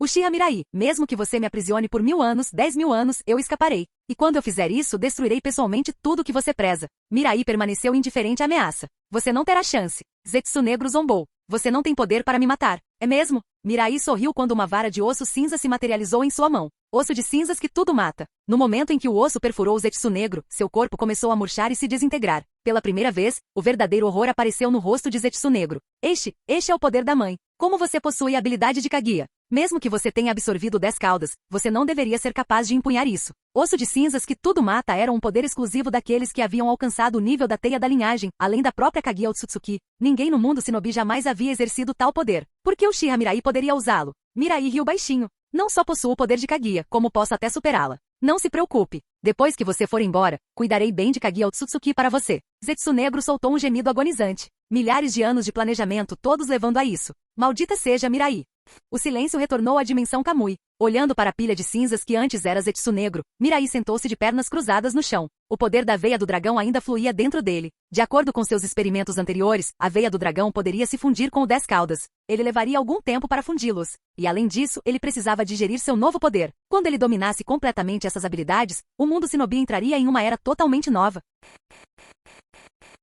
B: Uchiha Mirai, mesmo que você me aprisione por 1000 anos, 10.000 anos, eu escaparei. E quando eu fizer isso, destruirei pessoalmente tudo que você preza. Mirai permaneceu indiferente à ameaça. Você não terá chance. Zetsu negro zombou. Você não tem poder para me matar. É mesmo? Mirai sorriu quando uma vara de osso cinza se materializou em sua mão. Osso de cinzas que tudo mata. No momento em que o osso perfurou o Zetsu negro, seu corpo começou a murchar e se desintegrar. Pela primeira vez, o verdadeiro horror apareceu no rosto de Zetsu negro. Este é o poder da mãe. Como você possui a habilidade de Kaguya? Mesmo que você tenha absorvido 10 caudas, você não deveria ser capaz de empunhar isso. Osso de cinzas que tudo mata era um poder exclusivo daqueles que haviam alcançado o nível da teia da linhagem, além da própria Kaguya Otsutsuki. Ninguém no mundo shinobi jamais havia exercido tal poder. Por que Uchiha Mirai poderia usá-lo? Mirai riu baixinho. Não só possuo o poder de Kaguya, como posso até superá-la. Não se preocupe. Depois que você for embora, cuidarei bem de Kaguya Otsutsuki para você. Zetsu negro soltou um gemido agonizante. Milhares de anos de planejamento, todos levando a isso. Maldita seja Mirai. O silêncio retornou à dimensão Kamui. Olhando para a pilha de cinzas que antes era Zetsu negro, Mirai sentou-se de pernas cruzadas no chão. O poder da veia do dragão ainda fluía dentro dele. De acordo com seus experimentos anteriores, a veia do dragão poderia se fundir com o 10 caudas. Ele levaria algum tempo para fundi-los. E além disso, ele precisava digerir seu novo poder. Quando ele dominasse completamente essas habilidades, o mundo shinobi entraria em uma era totalmente nova.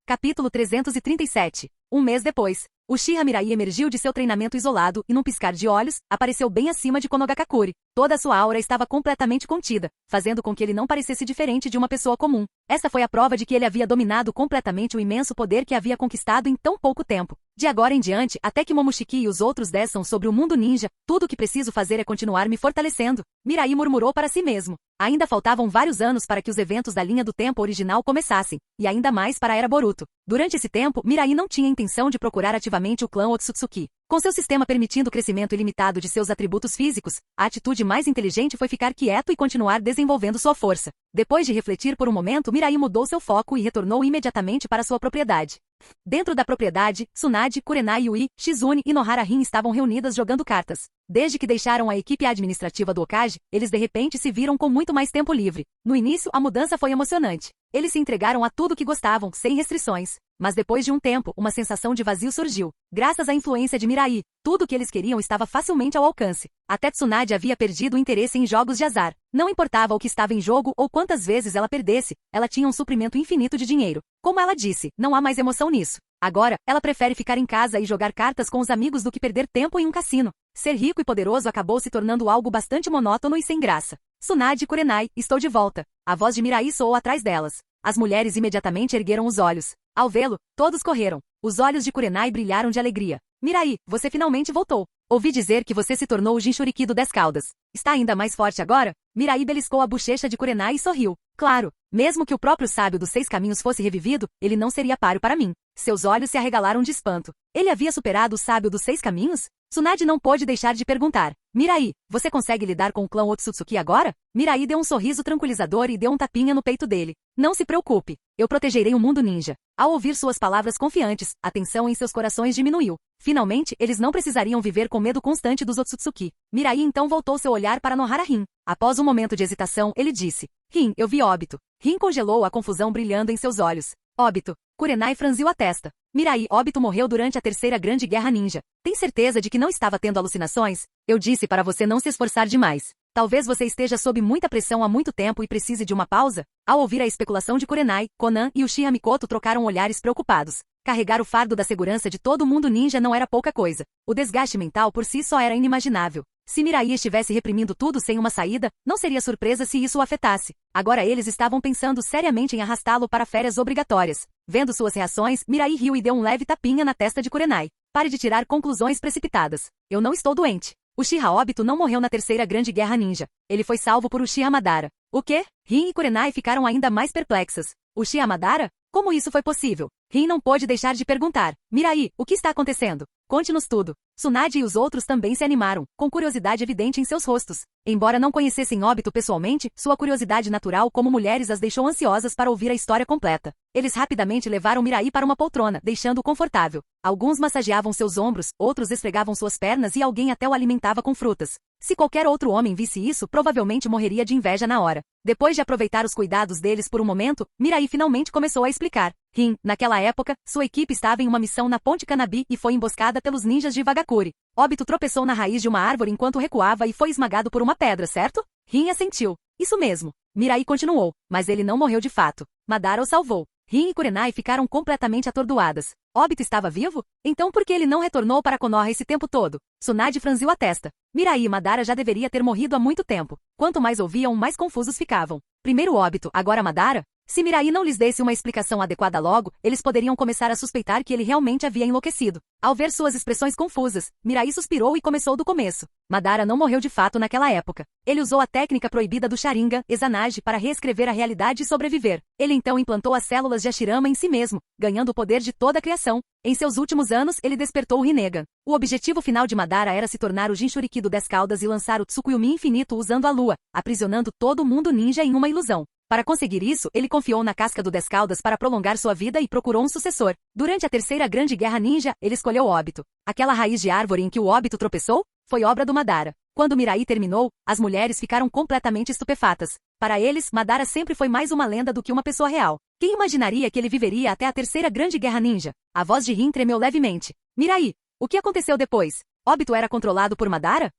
B: Capítulo 337. Um mês depois, Uchiha Mirai emergiu de seu treinamento isolado e num piscar de olhos, apareceu bem acima de Konogakakure. Toda a sua aura estava completamente contida, fazendo com que ele não parecesse diferente de uma pessoa comum. Essa foi a prova de que ele havia dominado completamente o imenso poder que havia conquistado em tão pouco tempo. De agora em diante, até que Momoshiki e os outros desçam sobre o mundo ninja, tudo o que preciso fazer é continuar me fortalecendo. Mirai murmurou para si mesmo. Ainda faltavam vários anos para que os eventos da linha do tempo original começassem, e ainda mais para a Era Boruto. Durante esse tempo, Mirai não tinha intenção de procurar ativamente o clã Otsutsuki. Com seu sistema permitindo o crescimento ilimitado de seus atributos físicos, a atitude mais inteligente foi ficar quieto e continuar desenvolvendo sua força. Depois de refletir por um momento, Mirai mudou seu foco e retornou imediatamente para sua propriedade. Dentro da propriedade, Tsunade, Kurenai Yui, Shizune e Nohara Rin estavam reunidas jogando cartas. Desde que deixaram a equipe administrativa do Hokage, eles de repente se viram com muito mais tempo livre. No início, a mudança foi emocionante. Eles se entregaram a tudo que gostavam, sem restrições. Mas depois de um tempo, uma sensação de vazio surgiu. Graças à influência de Mirai, tudo o que eles queriam estava facilmente ao alcance. Até Tsunade havia perdido o interesse em jogos de azar. Não importava o que estava em jogo ou quantas vezes ela perdesse, ela tinha um suprimento infinito de dinheiro. Como ela disse, não há mais emoção nisso. Agora, ela prefere ficar em casa e jogar cartas com os amigos do que perder tempo em um cassino. Ser rico e poderoso acabou se tornando algo bastante monótono e sem graça. Tsunade e Kurenai, estou de volta. A voz de Mirai soou atrás delas. As mulheres imediatamente ergueram os olhos. Ao vê-lo, todos correram. Os olhos de Kurenai brilharam de alegria. Mirai, você finalmente voltou. Ouvi dizer que você se tornou o Jinchuriki do 10 caudas. Está ainda mais forte agora? Mirai beliscou a bochecha de Kurenai e sorriu. Claro, mesmo que o próprio sábio dos 6 caminhos fosse revivido, ele não seria páreo para mim. Seus olhos se arregalaram de espanto. Ele havia superado o sábio dos 6 caminhos? Tsunade não pôde deixar de perguntar. Mirai, você consegue lidar com o clã Otsutsuki agora? Mirai deu um sorriso tranquilizador e deu um tapinha no peito dele. Não se preocupe. Eu protegerei o mundo ninja. Ao ouvir suas palavras confiantes, a tensão em seus corações diminuiu. Finalmente, eles não precisariam viver com medo constante dos Otsutsuki. Mirai então voltou seu olhar para Nohara Rin. Após um momento de hesitação, ele disse. Rin, eu vi óbito. Rin congelou a confusão brilhando em seus olhos. Óbito. Kurenai franziu a testa. Mirai, óbito morreu durante a terceira grande guerra ninja. Tem certeza de que não estava tendo alucinações? Eu disse para você não se esforçar demais. Talvez você esteja sob muita pressão há muito tempo e precise de uma pausa? Ao ouvir a especulação de Kurenai, Konan e Uchiha Mikoto trocaram olhares preocupados. Carregar o fardo da segurança de todo mundo ninja não era pouca coisa. O desgaste mental por si só era inimaginável. Se Mirai estivesse reprimindo tudo sem uma saída, não seria surpresa se isso o afetasse. Agora eles estavam pensando seriamente em arrastá-lo para férias obrigatórias. Vendo suas reações, Mirai riu e deu um leve tapinha na testa de Kurenai. Pare de tirar conclusões precipitadas. Eu não estou doente. Uchiha Obito não morreu na terceira grande guerra ninja. Ele foi salvo por Uchiha Madara. O quê? Rin e Kurenai ficaram ainda mais perplexas. Uchiha Madara? Como isso foi possível? Rin não pôde deixar de perguntar. Mirai, o que está acontecendo? Conte-nos tudo. Tsunade e os outros também se animaram, com curiosidade evidente em seus rostos. Embora não conhecessem Obito pessoalmente, sua curiosidade natural como mulheres as deixou ansiosas para ouvir a história completa. Eles rapidamente levaram Mirai para uma poltrona, deixando-o confortável. Alguns massageavam seus ombros, outros esfregavam suas pernas e alguém até o alimentava com frutas. Se qualquer outro homem visse isso, provavelmente morreria de inveja na hora. Depois de aproveitar os cuidados deles por um momento, Mirai finalmente começou a explicar. Rin, naquela época, sua equipe estava em uma missão na Ponte Kanabi e foi emboscada pelos ninjas de Wagakure. Obito tropeçou na raiz de uma árvore enquanto recuava e foi esmagado por uma pedra, certo? Rin assentiu. Isso mesmo. Mirai continuou, mas ele não morreu de fato. Madara o salvou. Rin e Kurenai ficaram completamente atordoadas. Obito estava vivo? Então por que ele não retornou para Konoha esse tempo todo? Tsunade franziu a testa. Mirai e Madara já deveria ter morrido há muito tempo. Quanto mais ouviam, mais confusos ficavam. Primeiro Obito, agora Madara? Se Mirai não lhes desse uma explicação adequada logo, eles poderiam começar a suspeitar que ele realmente havia enlouquecido. Ao ver suas expressões confusas, Mirai suspirou e começou do começo. Madara não morreu de fato naquela época. Ele usou a técnica proibida do Sharingan, Izanagi, para reescrever a realidade e sobreviver. Ele então implantou as células de Hashirama em si mesmo, ganhando o poder de toda a criação. Em seus últimos anos, ele despertou o Rinnegan. O objetivo final de Madara era se tornar o Jinchuriki do 10 Caudas e lançar o Tsukuyomi infinito usando a lua, aprisionando todo o mundo ninja em uma ilusão. Para conseguir isso, ele confiou na casca do 10 Caudas para prolongar sua vida e procurou um sucessor. Durante a terceira grande guerra ninja, ele escolheu Obito. Aquela raiz de árvore em que o Obito tropeçou foi obra do Madara. Quando Mirai terminou, as mulheres ficaram completamente estupefatas. Para eles, Madara sempre foi mais uma lenda do que uma pessoa real. Quem imaginaria que ele viveria até a terceira grande guerra ninja? A voz de Rin tremeu levemente. Mirai, o que aconteceu depois? Obito era controlado por Madara?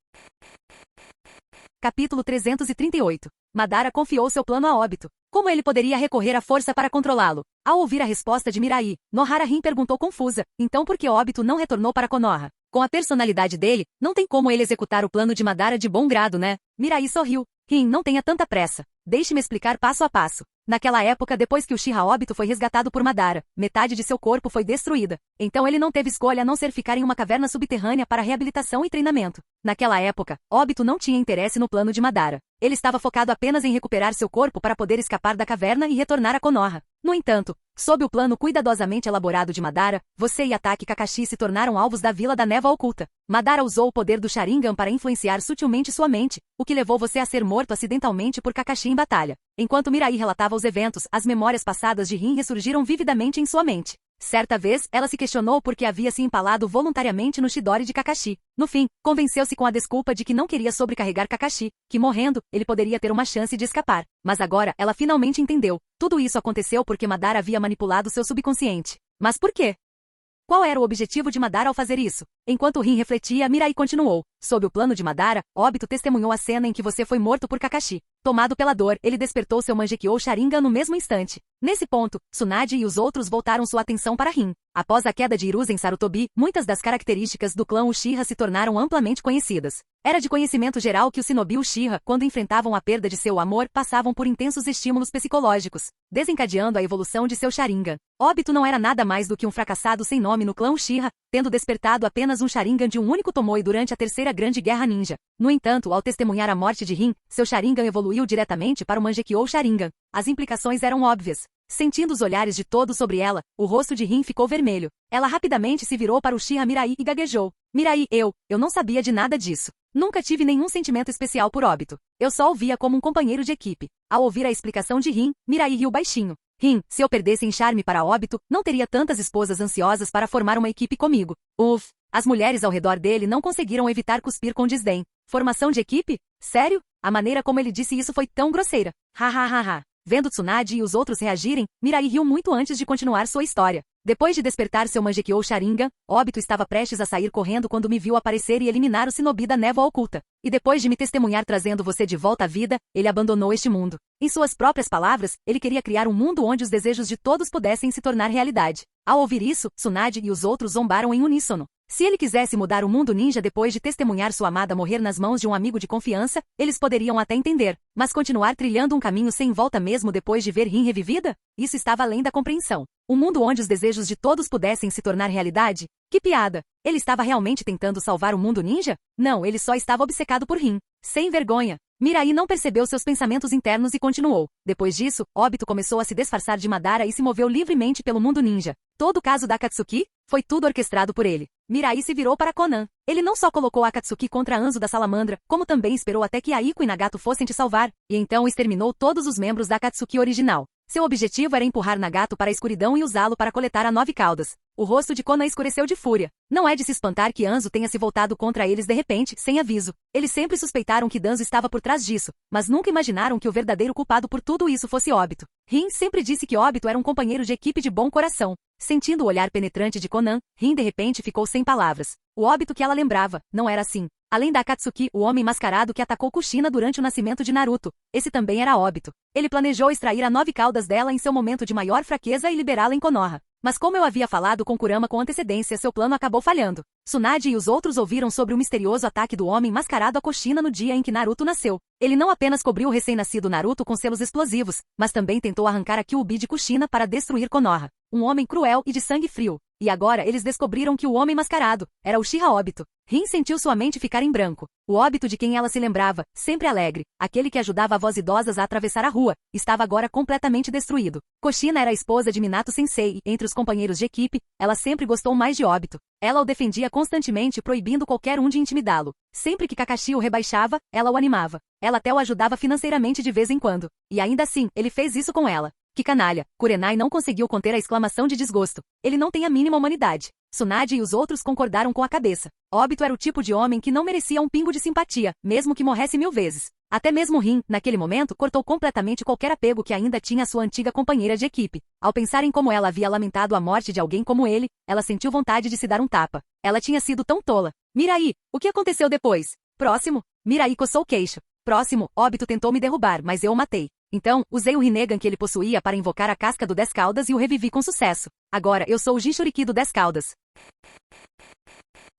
B: Capítulo 338. Madara confiou seu plano a Obito. Como ele poderia recorrer à força para controlá-lo? Ao ouvir a resposta de Mirai, Nohara Rin perguntou confusa, então por que Obito não retornou para Konoha? Com a personalidade dele, não tem como ele executar o plano de Madara de bom grado, né? Mirai sorriu. Rin, não tenha tanta pressa. Deixe-me explicar passo a passo. Naquela época, depois que Uchiha Obito foi resgatado por Madara, metade de seu corpo foi destruída. Então ele não teve escolha a não ser ficar em uma caverna subterrânea para reabilitação e treinamento. Naquela época, Obito não tinha interesse no plano de Madara. Ele estava focado apenas em recuperar seu corpo para poder escapar da caverna e retornar a Konoha. No entanto, sob o plano cuidadosamente elaborado de Madara, você e Ataki Kakashi se tornaram alvos da Vila da Névoa Oculta. Madara usou o poder do Sharingan para influenciar sutilmente sua mente, o que levou você a ser morto acidentalmente por Kakashi em batalha. Enquanto Mirai relatava os eventos, as memórias passadas de Rin ressurgiram vividamente em sua mente. Certa vez, ela se questionou por que havia se empalado voluntariamente no Chidori de Kakashi. No fim, convenceu-se com a desculpa de que não queria sobrecarregar Kakashi, que morrendo, ele poderia ter uma chance de escapar. Mas agora, ela finalmente entendeu. Tudo isso aconteceu porque Madara havia manipulado seu subconsciente. Mas por quê? Qual era o objetivo de Madara ao fazer isso? Enquanto Rin refletia, Mirai continuou. Sob o plano de Madara, Obito testemunhou a cena em que você foi morto por Kakashi. Tomado pela dor, ele despertou seu Mangekyou Sharingan no mesmo instante. Nesse ponto, Tsunade e os outros voltaram sua atenção para Rin. Após a queda de Hiruzen Sarutobi, muitas das características do clã Uchiha se tornaram amplamente conhecidas. Era de conhecimento geral que os Shinobi Uchiha, quando enfrentavam a perda de seu amor, passavam por intensos estímulos psicológicos, desencadeando a evolução de seu Sharingan. Obito não era nada mais do que um fracassado sem nome no clã Uchiha, tendo despertado apenas um Sharingan de um único Tomoe durante a terceira grande guerra ninja. No entanto, ao testemunhar a morte de Rin, seu Sharingan evoluiu diretamente para o Mangekyou Sharingan. As implicações eram óbvias. Sentindo os olhares de todos sobre ela, o rosto de Rin ficou vermelho. Ela rapidamente se virou para Uchiha Mirai e gaguejou. Mirai, eu não sabia de nada disso. Nunca tive nenhum sentimento especial por Obito. Eu só o via como um companheiro de equipe. Ao ouvir a explicação de Rin, Mirai riu baixinho. Rin, se eu perdesse em charme para Obito, não teria tantas esposas ansiosas para formar uma equipe comigo. Uf. As mulheres ao redor dele não conseguiram evitar cuspir com desdém. Formação de equipe? Sério? A maneira como ele disse isso foi tão grosseira. Ha ha ha ha. Vendo Tsunade e os outros reagirem, Mirai riu muito antes de continuar sua história. Depois de despertar seu Mangekyou Sharingan, Obito estava prestes a sair correndo quando me viu aparecer e eliminar o Shinobi da Névoa Oculta. E depois de me testemunhar trazendo você de volta à vida, ele abandonou este mundo. Em suas próprias palavras, ele queria criar um mundo onde os desejos de todos pudessem se tornar realidade. Ao ouvir isso, Tsunade e os outros zombaram em uníssono. Se ele quisesse mudar o mundo ninja depois de testemunhar sua amada morrer nas mãos de um amigo de confiança, eles poderiam até entender. Mas continuar trilhando um caminho sem volta mesmo depois de ver Rin revivida? Isso estava além da compreensão. Um mundo onde os desejos de todos pudessem se tornar realidade? Que piada! Ele estava realmente tentando salvar o mundo ninja? Não, ele só estava obcecado por Rin. Sem vergonha. Mirai não percebeu seus pensamentos internos e continuou. Depois disso, Obito começou a se disfarçar de Madara e se moveu livremente pelo mundo ninja. Todo o caso da Akatsuki foi tudo orquestrado por ele. Mirai se virou para Conan. Ele não só colocou a Akatsuki contra Anzo da Salamandra, como também esperou até que Aiko e Nagato fossem te salvar, e então exterminou todos os membros da Akatsuki original. Seu objetivo era empurrar Nagato para a escuridão e usá-lo para coletar a 9 caudas. O rosto de Conan escureceu de fúria. Não é de se espantar que Anzo tenha se voltado contra eles de repente, sem aviso. Eles sempre suspeitaram que Danzo estava por trás disso, mas nunca imaginaram que o verdadeiro culpado por tudo isso fosse Obito. Rin sempre disse que Obito era um companheiro de equipe de bom coração. Sentindo o olhar penetrante de Conan, Rin de repente ficou sem palavras. O Obito que ela lembrava, não era assim. Além da Akatsuki, o homem mascarado que atacou Kushina durante o nascimento de Naruto, esse também era Obito. Ele planejou extrair a 9 caudas dela em seu momento de maior fraqueza e liberá-la em Konoha. Mas como eu havia falado com Kurama com antecedência, seu plano acabou falhando. Tsunade e os outros ouviram sobre o misterioso ataque do homem mascarado a Kushina no dia em que Naruto nasceu. Ele não apenas cobriu o recém-nascido Naruto com selos explosivos, mas também tentou arrancar a Kyuubi de Kushina para destruir Konoha. Um homem cruel e de sangue frio. E agora eles descobriram que o homem mascarado era o Uchiha Obito. Rin sentiu sua mente ficar em branco. O Obito de quem ela se lembrava, sempre alegre, aquele que ajudava avós idosas a atravessar a rua, estava agora completamente destruído. Kushina era a esposa de Minato Sensei e, entre os companheiros de equipe, ela sempre gostou mais de Obito. Ela o defendia constantemente, proibindo qualquer um de intimidá-lo. Sempre que Kakashi o rebaixava, ela o animava. Ela até o ajudava financeiramente de vez em quando. E ainda assim, ele fez isso com ela. Que canalha! Kurenai não conseguiu conter a exclamação de desgosto. Ele não tem a mínima humanidade. Tsunade e os outros concordaram com a cabeça. Obito era o tipo de homem que não merecia um pingo de simpatia, mesmo que morresse 1000 vezes. Até mesmo Rin, naquele momento, cortou completamente qualquer apego que ainda tinha à sua antiga companheira de equipe. Ao pensar em como ela havia lamentado a morte de alguém como ele, ela sentiu vontade de se dar um tapa. Ela tinha sido tão tola. Mirai, o que aconteceu depois? Próximo, Mirai coçou o queixo. Próximo, Obito tentou me derrubar, mas eu o matei. Então, usei o Rinnegan que ele possuía para invocar a casca do 10 caudas e o revivi com sucesso. Agora, eu sou o Jinchuriki do 10 caudas.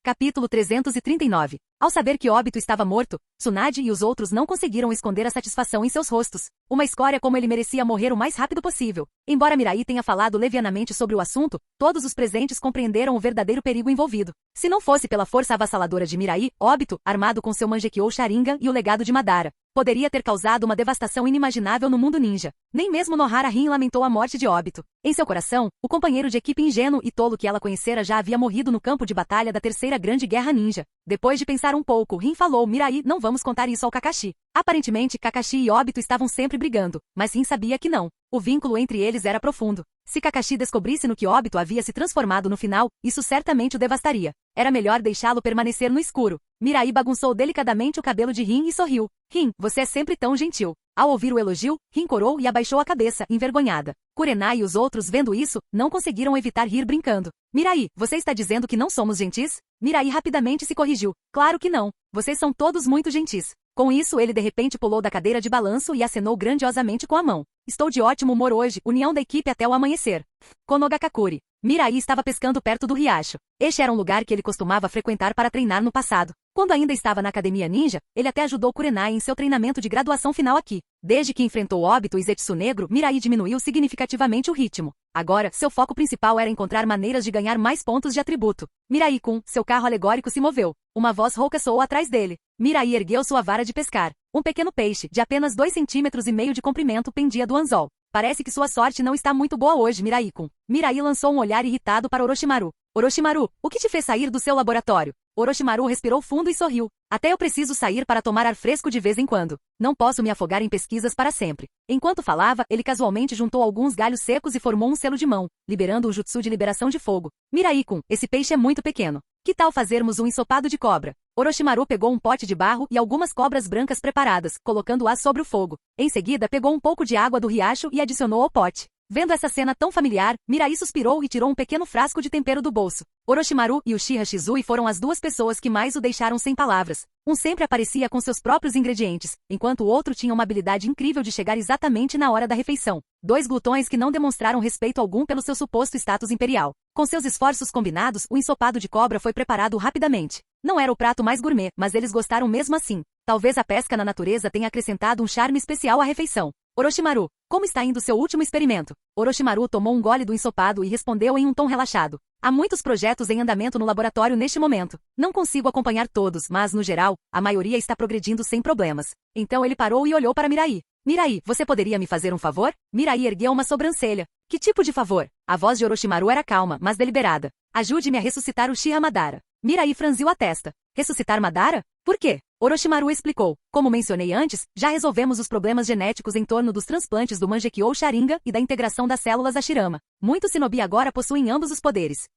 B: Capítulo 339. Ao saber que Obito estava morto, Tsunade e os outros não conseguiram esconder a satisfação em seus rostos. Uma escória como ele merecia morrer o mais rápido possível. Embora Mirai tenha falado levianamente sobre o assunto, todos os presentes compreenderam o verdadeiro perigo envolvido. Se não fosse pela força avassaladora de Mirai, Obito, armado com seu Mangekyou Sharingan e o legado de Madara, poderia ter causado uma devastação inimaginável no mundo ninja. Nem mesmo Nohara Rin lamentou a morte de Obito. Em seu coração, o companheiro de equipe ingênuo e tolo que ela conhecera já havia morrido no campo de batalha da Terceira Grande Guerra Ninja. Depois de pensar um pouco, Rin falou: Mirai, não vamos contar isso ao Kakashi. Aparentemente, Kakashi e Obito estavam sempre brigando, mas Rin sabia que não. O vínculo entre eles era profundo. Se Kakashi descobrisse no que Obito havia se transformado no final, isso certamente o devastaria. Era melhor deixá-lo permanecer no escuro. Mirai bagunçou delicadamente o cabelo de Rin e sorriu. Rin, você é sempre tão gentil. Ao ouvir o elogio, Rin corou e abaixou a cabeça, envergonhada. Kurenai e os outros, vendo isso, não conseguiram evitar rir brincando. Mirai, você está dizendo que não somos gentis? Mirai rapidamente se corrigiu. Claro que não. Vocês são todos muito gentis. Com isso, ele de repente pulou da cadeira de balanço e acenou grandiosamente com a mão. Estou de ótimo humor hoje, união da equipe até o amanhecer. Konogakakuri. Mirai estava pescando perto do riacho. Este era um lugar que ele costumava frequentar para treinar no passado. Quando ainda estava na academia ninja, ele até ajudou Kurenai em seu treinamento de graduação final aqui. Desde que enfrentou Obito e Zetsu Negro, Mirai diminuiu significativamente o ritmo. Agora, seu foco principal era encontrar maneiras de ganhar mais pontos de atributo. Mirai-kun, seu carro alegórico se moveu. Uma voz rouca soou atrás dele. Mirai ergueu sua vara de pescar. Um pequeno peixe, de apenas 2,5 centímetros de comprimento, pendia do anzol. Parece que sua sorte não está muito boa hoje, Mirai-kun. Mirai lançou um olhar irritado para Orochimaru. Orochimaru, o que te fez sair do seu laboratório? Orochimaru respirou fundo e sorriu. Até eu preciso sair para tomar ar fresco de vez em quando. Não posso me afogar em pesquisas para sempre. Enquanto falava, ele casualmente juntou alguns galhos secos e formou um selo de mão, liberando o jutsu de liberação de fogo. Mirai-kun, esse peixe é muito pequeno. Que tal fazermos um ensopado de cobra? Orochimaru pegou um pote de barro e algumas cobras brancas preparadas, colocando-as sobre o fogo. Em seguida, pegou um pouco de água do riacho e adicionou ao pote. Vendo essa cena tão familiar, Mirai suspirou e tirou um pequeno frasco de tempero do bolso. Orochimaru e Uchiha Shizui foram as duas pessoas que mais o deixaram sem palavras. Um sempre aparecia com seus próprios ingredientes, enquanto o outro tinha uma habilidade incrível de chegar exatamente na hora da refeição. Dois glutões que não demonstraram respeito algum pelo seu suposto status imperial. Com seus esforços combinados, o ensopado de cobra foi preparado rapidamente. Não era o prato mais gourmet, mas eles gostaram mesmo assim. Talvez a pesca na natureza tenha acrescentado um charme especial à refeição. Orochimaru, como está indo seu último experimento? Orochimaru tomou um gole do ensopado e respondeu em um tom relaxado. Há muitos projetos em andamento no laboratório neste momento. Não consigo acompanhar todos, mas, no geral, a maioria está progredindo sem problemas. Então ele parou e olhou para Mirai. Mirai, você poderia me fazer um favor? Mirai ergueu uma sobrancelha. Que tipo de favor? A voz de Orochimaru era calma, mas deliberada. Ajude-me a ressuscitar Uchiha Madara. Mirai franziu a testa. Ressuscitar Madara? Por quê? Orochimaru explicou. Como mencionei antes, já resolvemos os problemas genéticos em torno dos transplantes do Mangekyou Sharingan e da integração das células Hashirama. Muitos shinobi agora possuem ambos os poderes.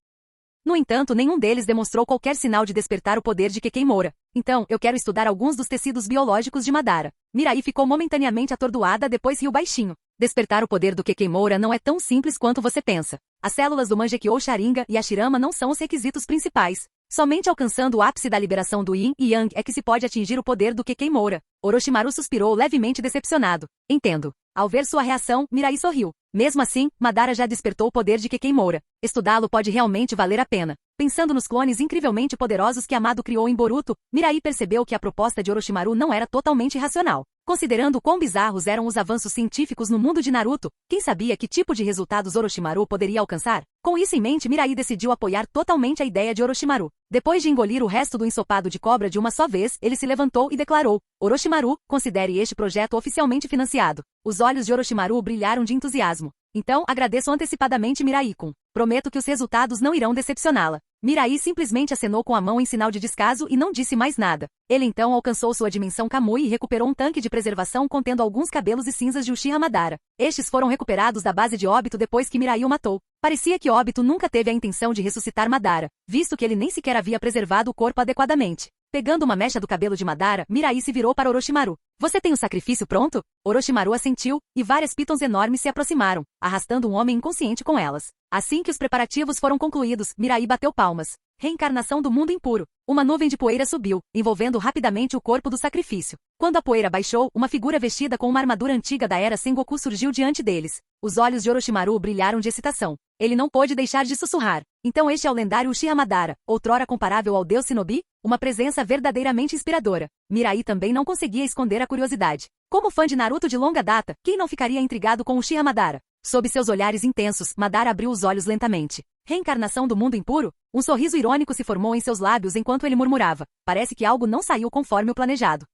B: No entanto, nenhum deles demonstrou qualquer sinal de despertar o poder de Kekimora. Então, eu quero estudar alguns dos tecidos biológicos de Madara. Mirai ficou momentaneamente atordoada, depois riu baixinho. Despertar o poder do Kekimora não é tão simples quanto você pensa. As células do Mangekyou Sharingan e Hashirama não são os requisitos principais. Somente alcançando o ápice da liberação do Yin e Yang é que se pode atingir o poder do Kekimora. Orochimaru suspirou levemente decepcionado. Entendo. Ao ver sua reação, Mirai sorriu. Mesmo assim, Madara já despertou o poder de Kekimora. Estudá-lo pode realmente valer a pena. Pensando nos clones incrivelmente poderosos que Amado criou em Boruto, Mirai percebeu que a proposta de Orochimaru não era totalmente racional. Considerando quão bizarros eram os avanços científicos no mundo de Naruto, quem sabia que tipo de resultados Orochimaru poderia alcançar? Com isso em mente, Mirai decidiu apoiar totalmente a ideia de Orochimaru. Depois de engolir o resto do ensopado de cobra de uma só vez, ele se levantou e declarou: Orochimaru, considere este projeto oficialmente financiado. Os olhos de Orochimaru brilharam de entusiasmo. Então, agradeço antecipadamente Mirai-kun. Prometo que os resultados não irão decepcioná-la. Mirai simplesmente acenou com a mão em sinal de descaso e não disse mais nada. Ele então alcançou sua dimensão Kamui e recuperou um tanque de preservação contendo alguns cabelos e cinzas de Uchiha Madara. Estes foram recuperados da base de Obito depois que Mirai o matou. Parecia que Obito nunca teve a intenção de ressuscitar Madara, visto que ele nem sequer havia preservado o corpo adequadamente. Pegando uma mecha do cabelo de Madara, Mirai se virou para Orochimaru. Você tem o sacrifício pronto? Orochimaru assentiu, e várias pitons enormes se aproximaram, arrastando um homem inconsciente com elas. Assim que os preparativos foram concluídos, Mirai bateu palmas. Reencarnação do mundo impuro. Uma nuvem de poeira subiu, envolvendo rapidamente o corpo do sacrifício. Quando a poeira baixou, uma figura vestida com uma armadura antiga da era Sengoku surgiu diante deles. Os olhos de Orochimaru brilharam de excitação. Ele não pôde deixar de sussurrar. Então este é o lendário Uchiha Madara, outrora comparável ao deus Shinobi? Uma presença verdadeiramente inspiradora. Mirai também não conseguia esconder a curiosidade. Como fã de Naruto de longa data, quem não ficaria intrigado com Uchiha Madara? Sob seus olhares intensos, Madara abriu os olhos lentamente. Reencarnação do mundo impuro? Um sorriso irônico se formou em seus lábios enquanto ele murmurava. Parece que algo não saiu conforme o planejado.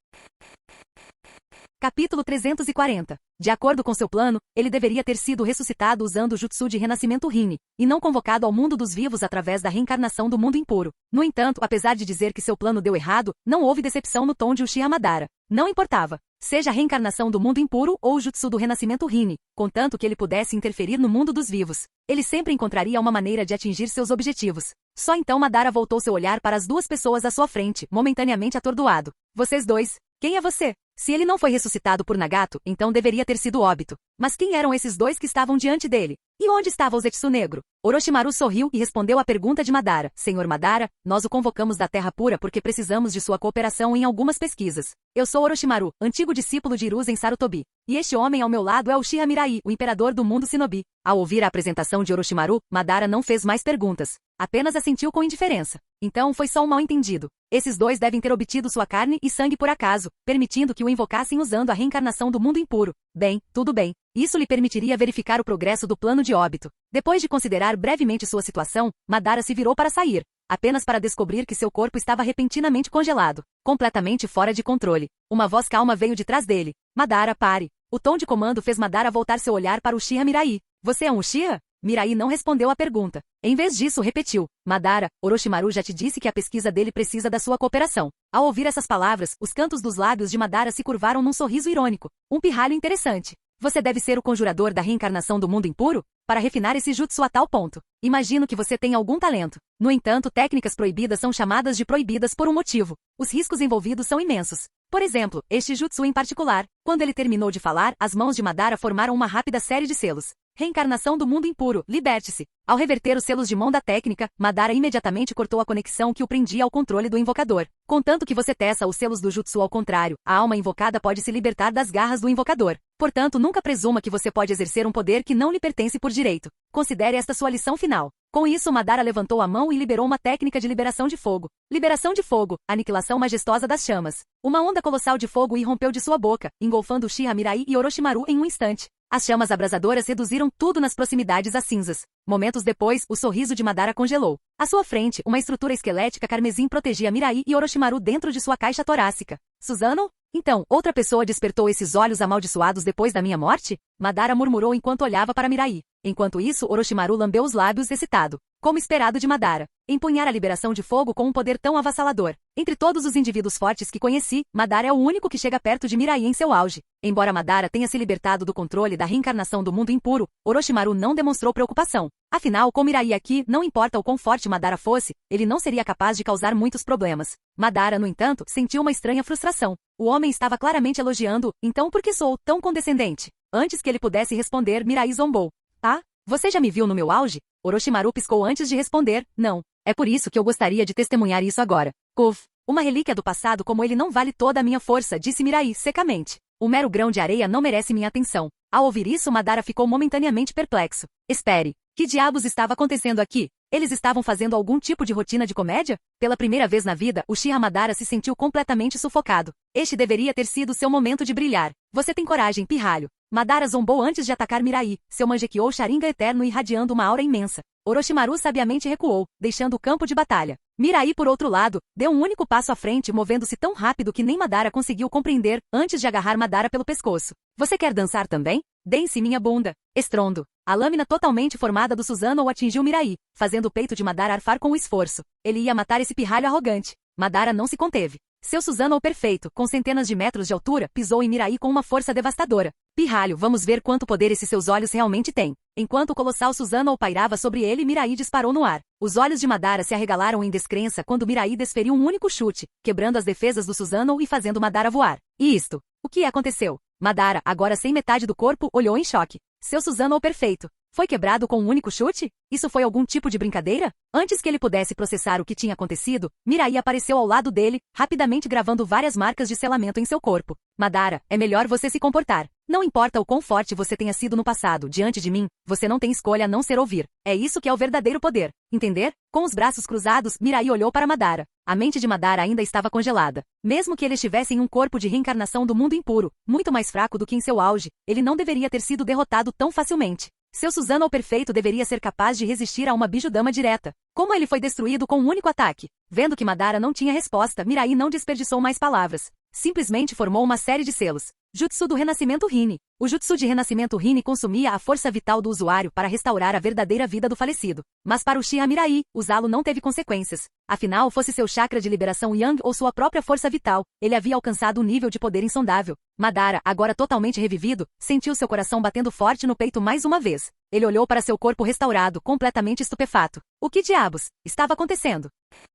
B: Capítulo 340. De acordo com seu plano, ele deveria ter sido ressuscitado usando o jutsu de renascimento Rin, e não convocado ao mundo dos vivos através da reencarnação do mundo impuro. No entanto, apesar de dizer que seu plano deu errado, não houve decepção no tom de Uchiha Madara. Não importava, seja a reencarnação do mundo impuro ou o jutsu do renascimento Rin, contanto que ele pudesse interferir no mundo dos vivos. Ele sempre encontraria uma maneira de atingir seus objetivos. Só então Madara voltou seu olhar para as duas pessoas à sua frente, momentaneamente atordoado. Vocês dois, quem é você? Se ele não foi ressuscitado por Nagato, então deveria ter sido Obito. Mas quem eram esses dois que estavam diante dele? E onde estava o Zetsu Negro? Orochimaru sorriu e respondeu à pergunta de Madara. Senhor Madara, nós o convocamos da Terra Pura porque precisamos de sua cooperação em algumas pesquisas. Eu sou Orochimaru, antigo discípulo de Hiruzen Sarutobi. E este homem ao meu lado é Uchiha Mirai, o imperador do mundo Shinobi. Ao ouvir a apresentação de Orochimaru, Madara não fez mais perguntas. Apenas assentiu com indiferença. Então foi só um mal-entendido. Esses dois devem ter obtido sua carne e sangue por acaso, permitindo que o invocassem usando a reencarnação do mundo impuro. Bem, tudo bem. Isso lhe permitiria verificar o progresso do plano de Obito. Depois de considerar brevemente sua situação, Madara se virou para sair, apenas para descobrir que seu corpo estava repentinamente congelado, completamente fora de controle. Uma voz calma veio de trás dele. Madara, pare. O tom de comando fez Madara voltar seu olhar para Uchiha Mirai. Você é um Uchiha? Mirai não respondeu à pergunta. Em vez disso, repetiu. Madara, Orochimaru já te disse que a pesquisa dele precisa da sua cooperação. Ao ouvir essas palavras, os cantos dos lábios de Madara se curvaram num sorriso irônico. Um pirralho interessante. Você deve ser o conjurador da reencarnação do mundo impuro? Para refinar esse jutsu a tal ponto. Imagino que você tem algum talento. No entanto, técnicas proibidas são chamadas de proibidas por um motivo. Os riscos envolvidos são imensos. Por exemplo, este jutsu em particular. Quando ele terminou de falar, as mãos de Madara formaram uma rápida série de selos. Reencarnação do mundo impuro, liberte-se. Ao reverter os selos de mão da técnica, Madara imediatamente cortou a conexão que o prendia ao controle do invocador. Contanto que você teça os selos do jutsu ao contrário, a alma invocada pode se libertar das garras do invocador. Portanto, nunca presuma que você pode exercer um poder que não lhe pertence por direito. Considere esta sua lição final. Com isso, Madara levantou a mão e liberou uma técnica de liberação de fogo. Liberação de fogo, aniquilação majestosa das chamas. Uma onda colossal de fogo irrompeu de sua boca, engolfando Uchiha Mirai e Orochimaru em um instante. As chamas abrasadoras reduziram tudo nas proximidades a cinzas. Momentos depois, o sorriso de Madara congelou. À sua frente, uma estrutura esquelética carmesim protegia Mirai e Orochimaru dentro de sua caixa torácica. Susanoo? Então, outra pessoa despertou esses olhos amaldiçoados depois da minha morte? Madara murmurou enquanto olhava para Mirai. Enquanto isso, Orochimaru lambeu os lábios excitado. Como esperado de Madara. Empunhar a liberação de fogo com um poder tão avassalador. Entre todos os indivíduos fortes que conheci, Madara é o único que chega perto de Mirai em seu auge. Embora Madara tenha se libertado do controle da reencarnação do mundo impuro, Orochimaru não demonstrou preocupação. Afinal, com Mirai aqui, não importa o quão forte Madara fosse, ele não seria capaz de causar muitos problemas. Madara, no entanto, sentiu uma estranha frustração. O homem estava claramente elogiando, então por que sou tão condescendente? Antes que ele pudesse responder, Mirai zombou. Ah? Você já me viu no meu auge? Orochimaru piscou antes de responder, não. É por isso que eu gostaria de testemunhar isso agora. Uf, uma relíquia do passado como ele não vale toda a minha força, disse Mirai secamente. Um mero grão de areia não merece minha atenção. Ao ouvir isso, Madara ficou momentaneamente perplexo. Espere, que diabos estava acontecendo aqui? Eles estavam fazendo algum tipo de rotina de comédia? Pela primeira vez na vida, Uchiha Madara se sentiu completamente sufocado. Este deveria ter sido seu momento de brilhar. Você tem coragem, pirralho. Madara zombou antes de atacar Mirai, seu Mangekyou Sharingan eterno irradiando uma aura imensa. Orochimaru sabiamente recuou, deixando o campo de batalha. Mirai, por outro lado, deu um único passo à frente, movendo-se tão rápido que nem Madara conseguiu compreender, antes de agarrar Madara pelo pescoço. Você quer dançar também? Dance minha bunda. Estrondo. A lâmina totalmente formada do Susanoo atingiu Mirai, fazendo o peito de Madara arfar com o esforço. Ele ia matar esse pirralho arrogante. Madara não se conteve. Seu Susanoo perfeito, com centenas de metros de altura, pisou em Mirai com uma força devastadora. Pirralho, vamos ver quanto poder esses seus olhos realmente têm. Enquanto o colossal Susanoo pairava sobre ele, Mirai disparou no ar. Os olhos de Madara se arregalaram em descrença quando Mirai desferiu um único chute, quebrando as defesas do Susanoo e fazendo Madara voar. E isto? O que aconteceu? Madara, agora sem metade do corpo, olhou em choque. Seu Susanoo perfeito. Foi quebrado com um único chute? Isso foi algum tipo de brincadeira? Antes que ele pudesse processar o que tinha acontecido, Mirai apareceu ao lado dele, rapidamente gravando várias marcas de selamento em seu corpo. Madara, é melhor você se comportar. Não importa o quão forte você tenha sido no passado, diante de mim, você não tem escolha a não ser ouvir. É isso que é o verdadeiro poder. Entender? Com os braços cruzados, Mirai olhou para Madara. A mente de Madara ainda estava congelada. Mesmo que ele estivesse em um corpo de reencarnação do mundo impuro, muito mais fraco do que em seu auge, ele não deveria ter sido derrotado tão facilmente. Seu Susanoo perfeito deveria ser capaz de resistir a uma Bijudama direta. Como ele foi destruído com um único ataque? Vendo que Madara não tinha resposta, Mirai não desperdiçou mais palavras. Simplesmente formou uma série de selos. Jutsu do Renascimento Rini. O Jutsu de Renascimento Rini consumia a força vital do usuário para restaurar a verdadeira vida do falecido. Mas para Uchiha Mirai, usá-lo não teve consequências. Afinal, fosse seu chakra de liberação Yang ou sua própria força vital, ele havia alcançado um nível de poder insondável. Madara, agora totalmente revivido, sentiu seu coração batendo forte no peito mais uma vez. Ele olhou para seu corpo restaurado, completamente estupefato. O que diabos estava acontecendo?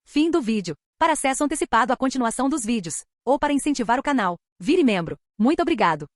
B: Fim do vídeo. Para acesso antecipado à continuação dos vídeos, ou para incentivar o canal, vire membro. Muito obrigado.